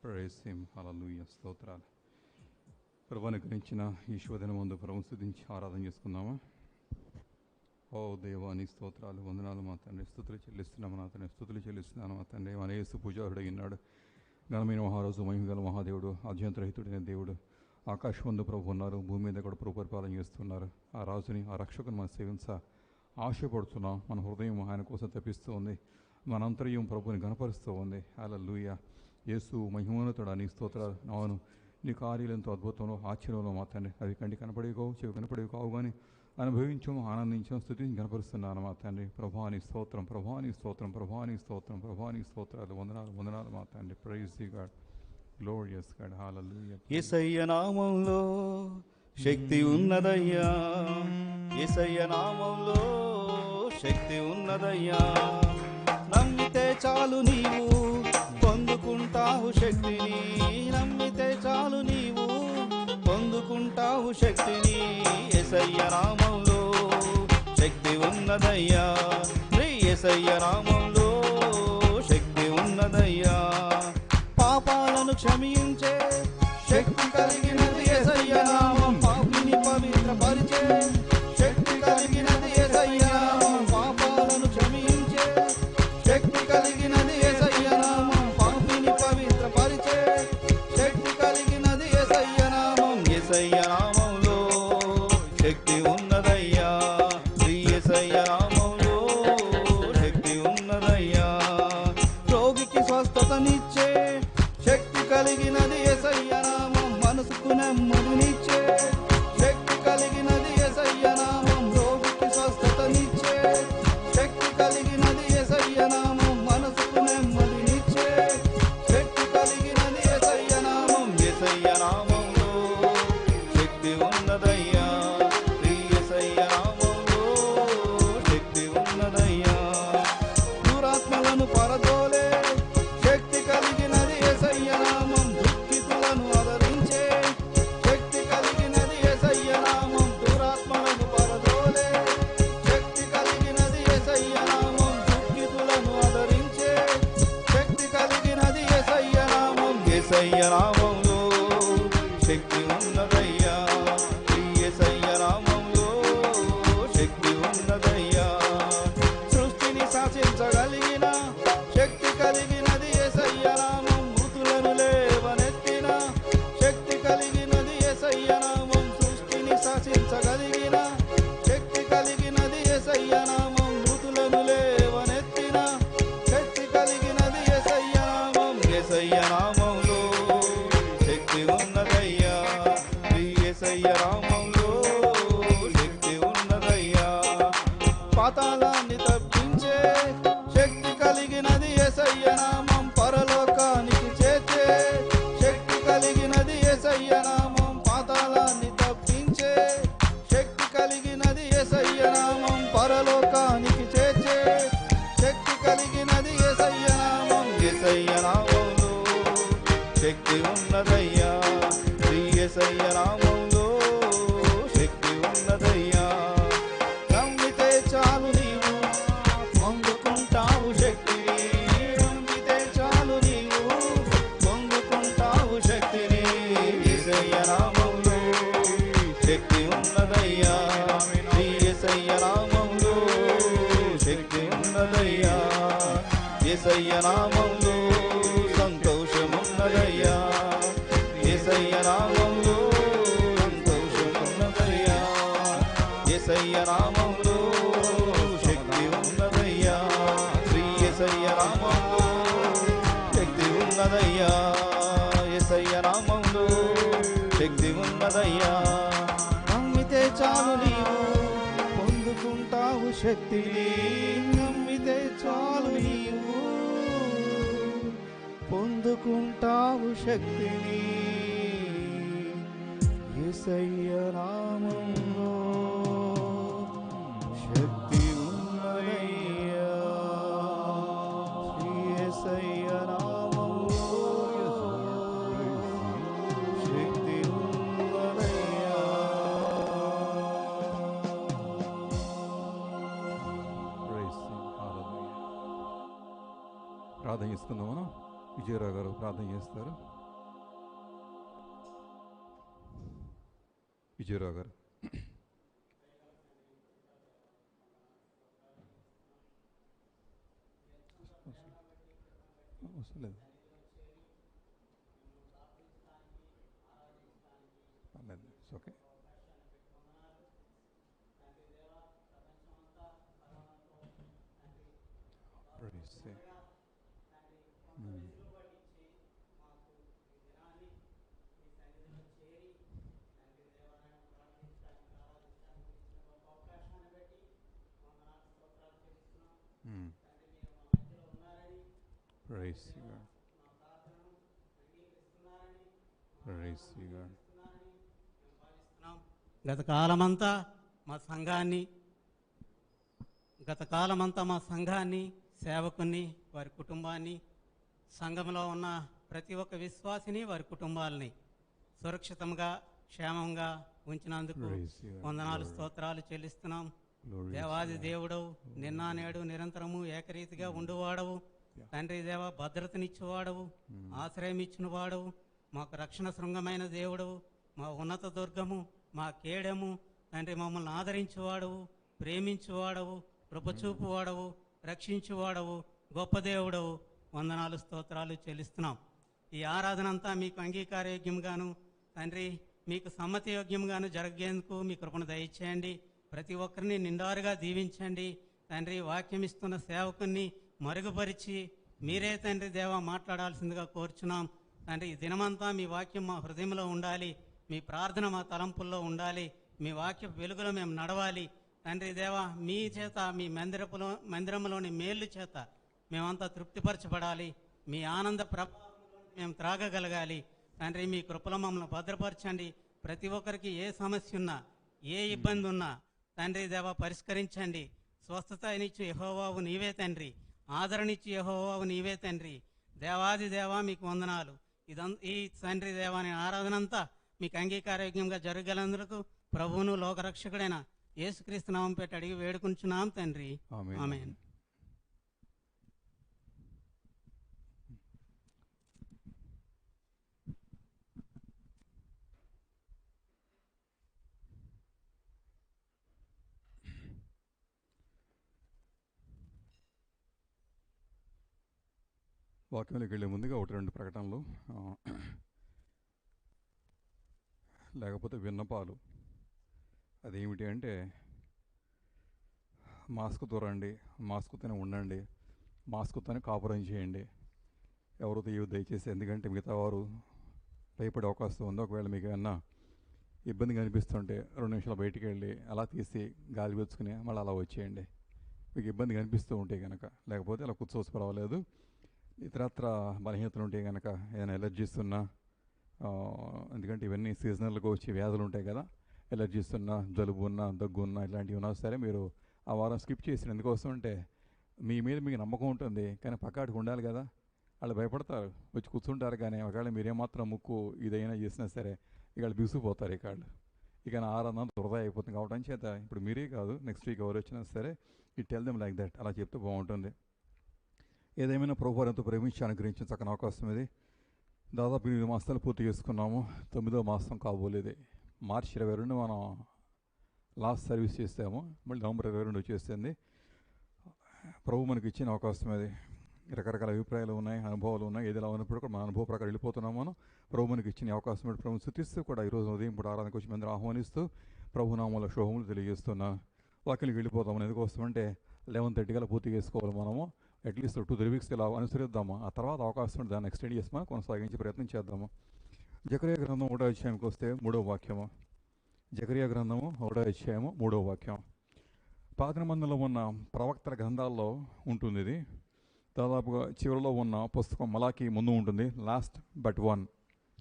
Praise Him. Hallelujah. స్తోత్రాలు. ప్రభువుని అనుగ్రహించిన ఈ శోధన ముందు ప్రభువుని స్తుతించి ఆరాధన చేసుకుందామా? ఓ దేవా నీ స్తోత్రాలు, వందనాలు మా తండ్రి. స్తుతులు చెల్లిస్తున్నాము నా తండ్రి, స్తుతులు చెల్లిస్తున్నాను మా తండ్రి. మన యేసు పూజారుడైనాడు, ఘనమైన మహారాజు, మహిమగల మహాదేవుడు, అధ్యంతరహితుడైన దేవుడు. ఆకాశమందు ప్రభు ఉన్నారు, భూమి మీద కూడా ప్రభు పరిపాలన చేస్తున్నారు. ఆ రాజుని, ఆ రక్షకుని మనం సేవించ ఆశపడుతున్నాం. మన హృదయం ఆయన కోసం తప్పిస్తూ ఉంది. మనంతర్యం ప్రభుని గణపరుస్తూ ఉంది. హల్లెలూయా. యేసు మహిమోన్నతుడా, నీ స్తోత్రాలు. అవును, నీ కార్యాలెంతో అద్భుతంలో ఆశ్చర్యంలో మా తండ్రి. అవి కంటి కనపడేవి కావు, చెవి కనపడేవి కావు, కానీ అనుభవించాం, ఆనందించాం, స్థుతిని కనపరుస్తున్నాను మా తండ్రి. ప్రభాని స్తోత్రం, ప్రభాని స్తోత్రం, ప్రభాని స్తోత్రం, ప్రభాని స్తోత్రాలు. వందనాలు, వందనాలు మా తండ్రి. Praise the God, glorious God. Hallelujah. యేసయ్య నామంలో శక్తి ఉన్నదయ్యా, యేసయ్య నామంలో శక్తి ఉన్నదయ్యా. నమ్మితే చాలు నీవు పొందుకుంటావు శక్తిని, నమ్మితే చాలు నీవు పొందుకుంటావు శక్తిని. యేసయ్య నామంలో శక్తి ఉన్నదయ్యా, యేసయ్య నామంలో శక్తి ఉన్నదయ్యా. పాపాలను క్షమించే శక్తి కలిగినది యేసయ్య నామం, పాపిని పవిత్రపరిచే శక్తి కలిగినది యేసయ్య నామం. పాపాలను క్షమించే శక్తి కలిగినది యేసయ్య నామం, పాపిని పవిత్రపరిచే శక్తి కలిగినది యేసయ్య నామం. యేసయ్య నామంలో శక్తి ఉన్నదయ్యా, యేసయ్య నామంలో శక్తి ఉన్నదయ్యా. రోగికి స్వస్థతనిచ్చే శక్తి కలిగినది యేసయ్య నామం, మనసుకు నెమ్మదినిచ్చే శక్తి కలిగినది యేసయ్య నామం. రోగికి స్వస్థతనిచ్చే శక్తి కలిగినది యేసయ్య నామం, మనసుకు నెమ్మదినిచ్చే శక్తి కలిగినది యేసయ్య నామం. యేసయ్య నామంలో శక్తి ఉన్నదయ్యా, యేసయ్య నామంలో శక్తి ఉన్నదయ్యా. దురాత్మలను పరదోలే శక్తి కలిగినది యేసయ్య నామం, దుఃఖితులను ఆదరించే శక్తి కలిగినది యేసయ్య నామం. దురాత్మలను పరదోలే శక్తి కలిగినది యేసయ్య నామం, దుఃఖితులను ఆదరించే శక్తి కలిగినది యేసయ్య నామం. యేసయ్య నామంలో శక్తి ఉన్నదయ్యా, యేసయ్య నామంలో శక్తి ఉన్నదయ్యా. సృష్టిని శాసించగలిగిన శక్తి కలిగినది యేసయ్య నామం, మృతులను లేవనెత్తిన శక్తి కలిగినది యేసయ్య నామం. సృష్టిని శాసించగలిగిన శక్తి కలిగినది యేసయ్య నామం, మృతులను లేవనెత్తిన శక్తి కలిగినది యేసయ్య నామం. యేసయ్య నామంలో శక్తి ఉన్నదయ్యా, యేసయ్య నామంలో శక్తి ఉన్నదయ్యా. పాతాళాన్ని తప్పించే శక్తి కలిగినది యేసయ్య నామం, పరలోకానికి చేర్చే శక్తి కలిగినది యేసయ్య నామం. పాతాళాన్ని తప్పించే శక్తి కలిగినది యేసయ్య నామం, పరలోకానికి చేర్చే శక్తి కలిగినది యేసయ్య నామం. యేసయ్య నామంలో శక్తి ఉన్నదయ్యా, యేసయ్య నామంలో శక్తి ఉన్నదయ్యా. నమ్మితే చాలు నీవు పొందుకుంటావు శక్తిని, నమ్మితే చాలు నీవు పొందుకుంటావు శక్తిని. యేసయ్య నామంలో శక్తి ఉన్నదయ్యా, యేసయ్య నామంలో శక్తి ఉన్నదయ్యా. యేసయ్య నామంలో సంతోషమున్నదయ్యా, యేసయ్య నామంలో సంతోషమున్నదయ్యా. యేసయ్య నామంలో శక్తి ఉన్నదయ్యా, యేసయ్య నామంలో శక్తి ఉన్నదయ్యా. యేసయ్య నామంలో శక్తి ఉన్నదయ్యా. నమ్మితే చాలు నీవు పొందుకుంటావు శక్తిని, నమ్మితే చాలు నీవు పొందుకుంటావు శక్తిని. యేసయ్య నామంలో శక్తి ఉన్నదయ్యా, యేసయ్య నామంలో శక్తి ఉన్నదయ్యా. ప్రైజ్ ది హల్లెలూయా. ప్రార్థన చేసుకుందాం మనం. విజయరావు గారు ప్రార్థన చేస్తారు. విజయరావు గారు. వస్తలేదు. పర్లేదు, it's okay. Praise the Praise you, God. Praise you, God. గత కాలమంతా మా సంఘాన్ని సేవకుని వారి కుటుంబాన్ని సంఘంలో ఉన్న ప్రతి ఒక్క విశ్వాసిని వారి కుటుంబాలని సురక్షితంగా క్షేమంగా ఉంచినందుకు Praise you, God. వందనాలు Glory. స్తోత్రాలు చెల్లిస్తున్నాం. Glory దేవాది to God. దేవుడవు, నిన్న నేడు నిరంతరము ఏకరీతిగా ఉండువాడవు. తండ్రి దేవ, భద్రతనిచ్చేవాడవు, ఆశ్రయం ఇచ్చిన వాడవు, మాకు రక్షణ శృంగమైన దేవుడవు, మా ఉన్నత దుర్గము, మా కేడము. తండ్రి, మమ్మల్ని ఆదరించేవాడవు, ప్రేమించేవాడవు, కృపచూపువాడవు, రక్షించేవాడవు, గొప్ప దేవుడవు. వందనాలు స్తోత్రాలు చెల్లిస్తున్నాం. ఈ ఆరాధన అంతా మీకు అంగీకారయోగ్యంగాను తండ్రి, మీకు సమ్మతియోగ్యంగాను జరిగేందుకు మీ కృపను దయచేయండి. ప్రతి ఒక్కరిని నిండారుగా దీవించండి తండ్రి. వాక్యం ఇస్తున్న సేవకుని మరుగుపరిచి మీరే తండ్రి దేవ మాట్లాడాల్సిందిగా కోరుచున్నాం తండ్రి. ఈ దినమంతా మీ వాక్యం మా హృదయంలో ఉండాలి, మీ ప్రార్థన మా తలంపుల్లో ఉండాలి, మీ వాక్య వెలుగులో మేము నడవాలి తండ్రి దేవ. మీ చేత, మీ మందిరంలోని మేళ్ళు చేత మేమంతా తృప్తిపరచబడాలి. మీ ఆనంద ప్రభావంలో మేము త్రాగగలగాలి తండ్రి. మీ కృపలో మమ్మల్ని భద్రపరచండి. ప్రతి ఒక్కరికి ఏ సమస్య ఉన్నా, ఏ ఇబ్బంది ఉన్నా తండ్రి దేవ పరిష్కరించండి. స్వస్థతనిచ్చు యెహోవావు నీవే తండ్రి, ఆదరణిచ్చు యెహోవావు నీవే తండ్రి. దేవాది దేవా మీకు వందనాలు. ఈ తండ్రి దేవాని ఆరాధనంతా మీకు అంగీకారయోగ్యంగా జరగలందుకు ప్రభువును లోకరక్షకుడైన యేసుక్రీస్తు నామం పెట్టి అడిగి వేడుకుంటున్నాం తండ్రి. ఆమేన్. ఆమేన్. వాక్యంలోకి వెళ్ళే ముందుగా ఒకటి రెండు ప్రకటనలు, లేకపోతే విన్నపాలు. అదేమిటి అంటే, మాస్క్తో రండి, మాస్క్తోనే ఉండండి, మాస్క్తోనే కాపురం చేయండి. ఎవరితో ఏవి దయచేసి, ఎందుకంటే మిగతా వారు భయపడే అవకాశం ఉంది. ఒకవేళ మీకు ఏమన్నా ఇబ్బందిగా అనిపిస్తుంటే 2 నిమిషాలు బయటికి వెళ్ళి అలా తీసి గాలి పీల్చుకుని మళ్ళీ అలా వచ్చేయండి, మీకు ఇబ్బందిగా అనిపిస్తూ ఉంటే కనుక. లేకపోతే అలా కూర్చోవచ్చు, పర్వాలేదు. ఇతరత్ర బలహీనతలు ఉంటే కనుక, ఏదైనా ఎలర్జీస్ ఉన్నా, ఎందుకంటే ఇవన్నీ సీజనల్గా వచ్చే వ్యాధులు ఉంటాయి కదా, ఎలర్జీస్ ఉన్నా, జలుబు ఉన్నా, దగ్గు ఉన్నా, ఇలాంటివి ఉన్నా సరే మీరు ఆ వారం స్కిప్ చేసిన. ఎందుకోసం అంటే మీ మీద మీకు నమ్మకం ఉంటుంది, కానీ పక్కాడికి ఉండాలి కదా. వాళ్ళు భయపడతారు, వచ్చి కూర్చుంటారు. కానీ ఒకవేళ మీరేమాత్రం ముక్కు ఇదైనా చేసినా సరే ఇక వాళ్ళు బిగుసిపోతారు. ఇక వాళ్ళు ఇక నా ఆరాధన వృధా అయిపోతుంది. కావడం చేత ఇప్పుడు మీరే కాదు, నెక్స్ట్ వీక్ ఎవరు వచ్చినా సరే it tell them like that, అలా చెప్తే బాగుంటుంది. ఏదేమైనా ప్రభువారు ఎంతో ప్రేమించి అనుగ్రహించిన చక్కని అవకాశం ఇది. దాదాపు 8 మాసాలు పూర్తి చేసుకున్నాము. 9వ మాసం కాబోలేదు. మార్చి 22 మనం లాస్ట్ సర్వీస్ చేసాము. మళ్ళీ నవంబర్ 22 వచ్చేసింది. ప్రభు మనకి ఇచ్చిన అవకాశం అది. రకరకాల అభిప్రాయాలు ఉన్నాయి, అనుభవాలు ఉన్నాయి. ఏదిలా ఉన్నప్పుడు కూడా మన అనుభవ ప్రకారం వెళ్ళిపోతున్నాము. మనం ప్రభు మనకి ఇచ్చిన అవకాశం ప్రభుని స్తుతిస్తూ కూడా ఈరోజు ఉదయం ఇప్పుడు ఆరాధనకు వచ్చి అందరూ ఆహ్వానిస్తూ ప్రభునామాల శోభములు తెలియజేస్తున్నా వాక్యానికి వెళ్ళిపోతాము. ఎందుకోసం అంటే 11:30 కల్లా పూర్తి చేసుకోవాలి. మనము అట్లీస్ట్ 2-3 వీక్స్ ఇలా అనుసరిద్దాము. ఆ తర్వాత అవకాశం ఉంటే దాన్ని ఎక్స్టెండ్ చేసి మనం కొనసాగించే ప్రయత్నం చేద్దాము. జకరియా గ్రంథం 1వ అధ్యాయంకి వస్తే 3వ వాక్యము. జకరియా గ్రంథము 1వ అధ్యాయము 3వ వాక్యం. పాత నిబంధనలో ఉన్న ప్రవక్తల గ్రంథాల్లో ఉంటుంది ఇది. దాదాపుగా చివరిలో ఉన్న పుస్తకం మలాకి ముందు ఉంటుంది, లాస్ట్ బట్ వన్.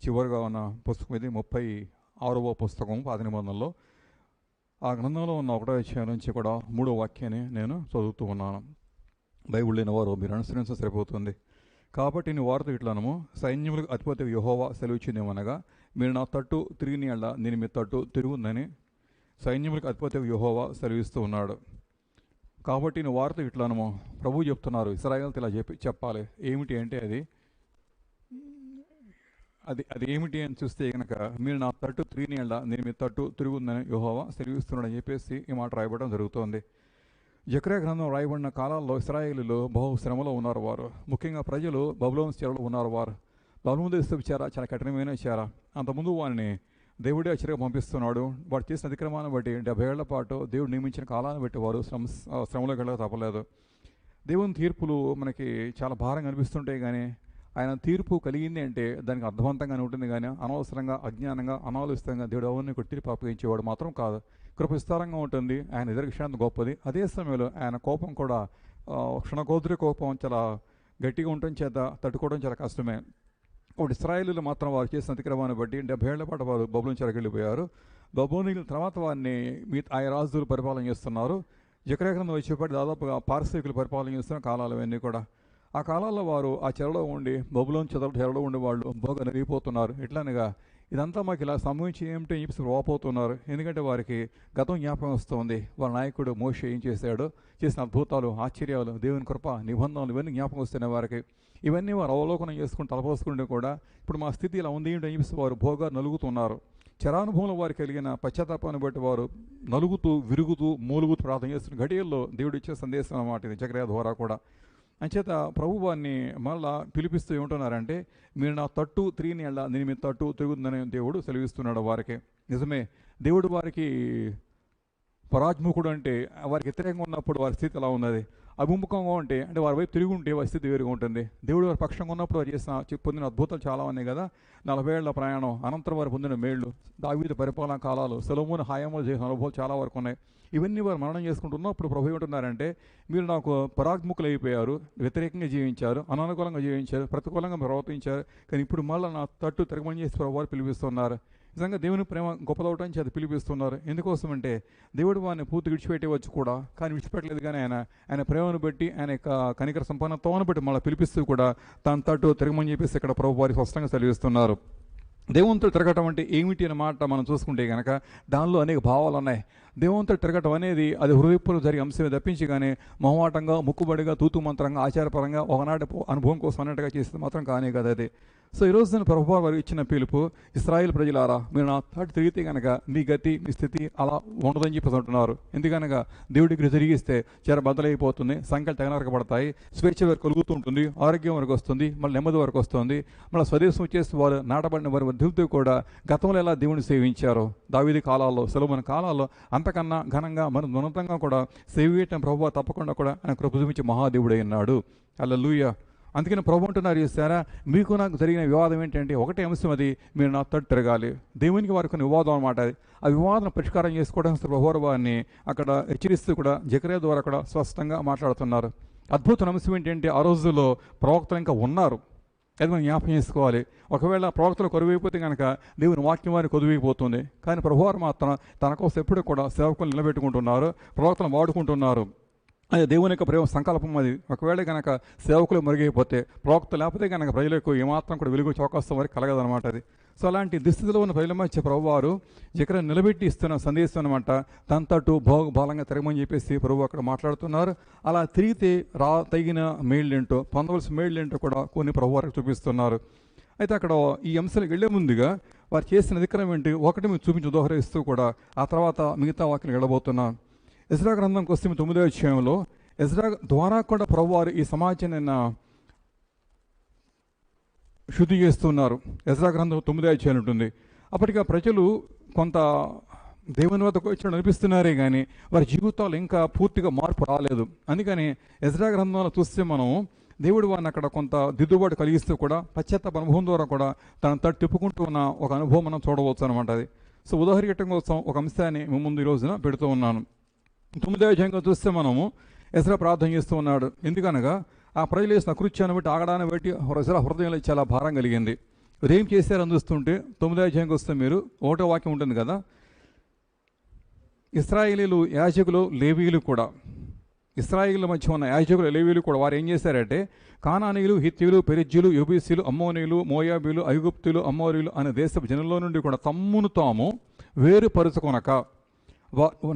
చివరిగా ఉన్న పుస్తకం ఇది 36వ పుస్తకం పాత నిబంధనలో. ఆ గ్రంథంలో ఉన్న 1వ అధ్యాయం నుంచి కూడా 3వ వాక్యాన్ని నేను చదువుతూ ఉన్నాను. బైబిల్ లేని వారు మీరు అనుసరించడం సరిపోతుంది. కాబట్టి నీ వారితో ఇట్లనము, సైన్యములకు అధిపతి యెహోవా సెలవిచ్చిందేమనగా, మీరు నా తట్టు తిరిగిన యెడల నేను మీ తట్టు తిరుగుందని సైన్యములకు అధిపతి యెహోవా సెలవిస్తూ ఉన్నాడు. కాబట్టి నువ్వు వారితో ఇట్లనము, ప్రభువు చెప్తున్నారు, ఇశ్రాయేలుతో ఇలా చెప్పాలి. ఏమిటి అంటే అది ఏమిటి అని చూస్తే కనుక, మీరు నా తట్టు తిరిగిన యెడల నేను మీ తట్టు తిరుగుందని యెహోవా సెలవిస్తున్నాడు అని చెప్పేసి ఈ మాట రాయబడడం జరుగుతోంది. జకరియా గ్రంథం రాయబడిన కాలాల్లో ఇశ్రాయేలీలు బహు శ్రమలో ఉన్నారు. వారు ముఖ్యంగా ప్రజలు బబులోను చెరలో ఉన్నారు. వారు బబులోను దేశపు చెర చాలా కఠినమైన చెర. అంతకుముందు వారిని దేవుడే చెరగా పంపిస్తున్నాడు. వాడు చేసిన అతిక్రమాన్ని బట్టి 70 ఏళ్ల పాటు దేవుడు నియమించిన కాలాన్ని బట్టి వారు శ్రమలోకి వెళ్ళక తప్పలేదు. దేవుని తీర్పులు మనకి చాలా భారంగా అనిపిస్తుంటాయి, కానీ ఆయన తీర్పు కలిగింది అంటే దానికి అర్థవంతంగానే ఉంటుంది. కానీ అనవసరంగా, అజ్ఞానంగా, అనాలోచితంగా దేవుడు ఎవరిని తీర్పు అప్పగించేవాడు మాత్రం కాదు. కృప విస్తారంగా ఉంటుంది. ఆయన ఎదురుక్షాంతి గొప్పది. అదే సమయంలో ఆయన కోపం కూడా క్షణకోద్రి కోపం చాలా గట్టిగా ఉండటం చేత తట్టుకోవడం చాలా కష్టమే. ఒకటి ఇశ్రాయేలీయులు మాత్రం వారు చేసిన అతిక్రమాన్ని బట్టి 70 ఏళ్ల పాటు వారు బబులోను చెరకెళ్ళిపోయారు. బబులోనీయుల తర్వాత వారిని ఆయా రాజులు పరిపాలన చేస్తున్నారు. జకర్యా గ్రంథం వచ్చేప్పటి దాదాపుగా పారసీకులు పరిపాలన చేస్తున్న కాలాలు అవన్నీ కూడా. ఆ కాలాల్లో వారు ఆ చెరలో ఉండి బబులోను చెరలో ఉండి వాళ్ళు బాగా నలిగిపోతున్నారు. ఎట్లనగా ఇదంతా మాకు ఇలా సంభవించి ఏమిటి అని చెప్పి వాపోతున్నారు. ఎందుకంటే వారికి గతం జ్ఞాపకం వస్తుంది. వాళ్ళ నాయకుడు మోషే ఏం చేశాడు, చేసిన అద్భుతాలు, ఆశ్చర్యాలు, దేవుని కృప, నిబంధనలు ఇవన్నీ జ్ఞాపకం వస్తున్నాయి వారికి. ఇవన్నీ వారు అవలోకనం చేసుకుని తలపోసుకుంటే కూడా ఇప్పుడు మా స్థితి ఇలా ఉంది ఏంటి అని చెప్పి వారు భోగా నలుగుతున్నారు. చరానుభవంలో వారికి కలిగిన పశ్చాత్తాపాన్ని బట్టి వారు నలుగుతూ విరుగుతూ మూలుగుతూ ప్రార్థన చేస్తున్న ఘడియల్లో దేవుడు ఇచ్చే సందేశం అన్నమాట ఇది జకర్యా ద్వారా కూడా. అంచేత ప్రభు వారిని మళ్ళా పిలిపిస్తూ ఏమంటున్నారంటే, మీరు నా తట్టు త్రీనేళ్ళ నేను మీ తట్టు తిరుగుతుందని దేవుడు సెలవిస్తున్నాడు వారికి. నిజమే, దేవుడు వారికి పరాజ్ముఖుడు అంటే వారికి వ్యతిరేకంగా ఉన్నప్పుడు వారి స్థితి ఎలా ఉన్నది, అభిముఖంగా ఉంటే అంటే వారి వైపు తిరిగి ఉంటే వారి స్థితి వేరుగా ఉంటుంది. దేవుడు వారి పక్షంగా ఉన్నప్పుడు వారు చేసిన పొందిన అద్భుతాలు చాలా ఉన్నాయి కదా. 40 ఏళ్ల ప్రయాణం అనంతరం వారు పొందిన మేళ్ళు, దావీదు పరిపాలనా కాలాలు, సొలొమోను హయాములు చేసిన అనుభవాలు చాలా వరకు ఉన్నాయి. ఇవన్నీ వారు మననం చేసుకుంటున్నప్పుడు ప్రభు ఏమంటున్నారంటే, మీరు నాకు పరాగ్ముఖులు అయిపోయారు, వ్యతిరేకంగా జీవించారు, అననుకూలంగా జీవించారు, ప్రతికూలంగా ప్రవర్తించారు, కానీ ఇప్పుడు మళ్ళీ నా తట్టు తిరగమని చేసి ప్రభు వారు పిలిపిస్తున్నారు. నిజంగా దేవుని ప్రేమ గొప్పదవటం చేత పిలిపిస్తున్నారు. ఎందుకోసం అంటే దేవుడు వారిని పూర్తి విడిచిపెట్టవచ్చు కూడా, కానీ విడిచిపెట్టలేదు. కానీ ఆయన ప్రేమను బట్టి, ఆయన యొక్క కనికర సంపన్నతను బట్టి మళ్ళీ పిలిపిస్తూ కూడా తన తట్టు తిరగమని చెప్పేసి ఇక్కడ ప్రభు వారి స్పష్టంగా సెలవిస్తున్నారు. దేవునితో తిరగటం అంటే ఏమిటి అనే మాట మనం చూసుకుంటే కనుక దానిలో అనేక భావాలు ఉన్నాయి. దేవునితో తిరగటం అనేది అది హృదయపూర్వక జరిగే అంశమే తప్పించి కానీ మొహమాటంగా, ముక్కుబడిగా, తూతు మంత్రంగా, ఆచారపరంగా ఒకనాటి అనుభవం కోసం అన్నట్టుగా చేసేది మాత్రం కానే కదా అది. సో ఈరోజు నేను ప్రభు వారు ఇచ్చిన పిలుపు, ఇశ్రాయేలు ప్రజలారా మీరు నా తాటి తిరిగితే కనుక మీ గతి, మీ స్థితి అలా ఉండదని చెప్పేసి అంటున్నారు. ఎందుకనగా దేవుడికి తిరిగిస్తే చెర బద్దలైపోతుంది, సంఖ్యలు తెగనరకబడతాయి, స్వేచ్ఛ వరకు కలుగుతూ ఉంటుంది, ఆరోగ్యం వరకు వస్తుంది, మళ్ళీ నెమ్మది వరకు వస్తుంది. మళ్ళీ స్వదేశం వచ్చేసి వారు నాటబడిన వారి దిగుతూ కూడా గతంలో ఎలా దేవుని సేవించారో, దావీదు కాలాల్లో, సొలొమోను కాలాల్లో అంతకన్నా ఘనంగా మన ఉన్నతంగా కూడా సేవించడం ప్రభువు తప్పకుండా కూడా ఆయన కృప చూపించే మహాదేవుడై ఉన్నాడు. హల్లెలూయా. అందుకని ప్రభు అంటున్నారు, చేస్తారా మీకు నాకు జరిగిన వివాదం ఏంటంటే ఒకటే అంశం, అది మీరు నా తట్టు తిరగాలి. దేవునికి వారికి కొన్ని వివాదం అనమాట. అది ఆ వివాదం పరిష్కారం చేసుకోవడం ప్రభువారు వారిని అక్కడ హెచ్చరిస్తూ కూడా జకర్యా ద్వారా కూడా స్పష్టంగా మాట్లాడుతున్నారు. అద్భుత అంశం ఏంటంటే ఆ రోజుల్లో ప్రవక్తలు ఇంకా ఉన్నారు, అది మనం జ్ఞాపకం చేసుకోవాలి. ఒకవేళ ప్రవక్తలు కొరువైపోతే కనుక దేవుని వాక్యం వారిని కొదువైపోతుంది. కానీ ప్రభువారు మాత్రం తన కోసం ఎప్పుడు కూడా సేవకులు నిలబెట్టుకుంటున్నారు, ప్రవక్తలను వాడుకుంటున్నారు. అది దేవుని యొక్క ప్రేమ సంకల్పం. అది ఒకవేళ కనుక సేవకులు మరుగైపోతే, ప్రవక్త లేకపోతే కనుక ప్రజలకు ఏమాత్రం కూడా వెలుగు చౌకస్తం వరకు కలగదనమాట అది. సో అలాంటి దుస్థితిలో ఉన్న ప్రజల మధ్య ప్రభువారు జకర్యా నిలబెట్టి ఇస్తున్న సందేశం అనమాట. తనతోటి బలంగా తిరగమని చెప్పేసి ప్రభు అక్కడ మాట్లాడుతున్నారు. అలా తిరిగితే తగిన మేళ్ళేంటో, పొందవలసిన మేళ్ళేంటో కూడా కొన్ని ప్రభువారికి చూపిస్తున్నారు. అయితే అక్కడ ఈ అంశాలకు వెళ్లే ముందుగా వారు చేసిన అధికారం ఏంటి ఒకటి మీకు చూపించి ఉదాహరిస్తూ కూడా ఆ తర్వాత మిగతా వాక్యం వెళ్ళబోతున్నాను. ఎజ్రా గ్రంథంకి వస్తే 9వ అధ్యాయంలో ఎజ్రా ద్వారా కూడా ప్రభువారు ఈ సమాజాన్ని శుద్ధి చేస్తున్నారు. ఎజ్రా గ్రంథం 9వ అధ్యాయం ఉంటుంది. అప్పటికి ఆ ప్రజలు కొంత దేవుని వద్దకు వచ్చి అనిపిస్తున్నారే కానీ వారి జీవితాలు ఇంకా పూర్తిగా మార్పు రాలేదు. అందుకని ఎజ్రా గ్రంథంలో చూస్తే మనం దేవుడు వారిని అక్కడ కొంత దిద్దుబాటు కలిగిస్తూ కూడా పశ్చాత్తాప అనుభవం ద్వారా కూడా తన తట్టు తిప్పుకుంటూ ఉన్న ఒక అనుభవం మనం చూడవచ్చు అనమాట అది. సో ఉదాహరణ కోసం ఒక అంశాన్ని మీ ముందు ఈ రోజున పెడుతూ ఉన్నాను. 9వ అధ్యాయంగా చూస్తే మనము ఎజ్రా ప్రార్థన చేస్తూ ఉన్నాడు. ఎందుకనగా ఆ ప్రజలు వేసిన అకృత్యాన్ని బట్టి, ఆగడాన్ని బట్టి ఎజ్రా హృదయంలో చాలా భారం కలిగింది. ఏం చేశారని చూస్తుంటే 9వ అధ్యాయంకి వస్తే మీరు 1వ వాక్యం ఉంటుంది కదా, ఇశ్రాయేలీలు యాజకులు లేవీయులు కూడా, ఇశ్రాయేలీల మధ్య ఉన్న యాజకులు లేవీయులు కూడా వారు ఏం చేశారంటే కానానీయులు, హిత్తీయులు, పెరిజ్జీలు, యెబూసీలు, అమ్మోనీయులు, మోయాబీలు, ఐగుప్తులు, అమ్మోరీలు అనే దేశపు జనుల్లో నుండి కూడా తమ్మును తాము వేరుపరుచుకొనక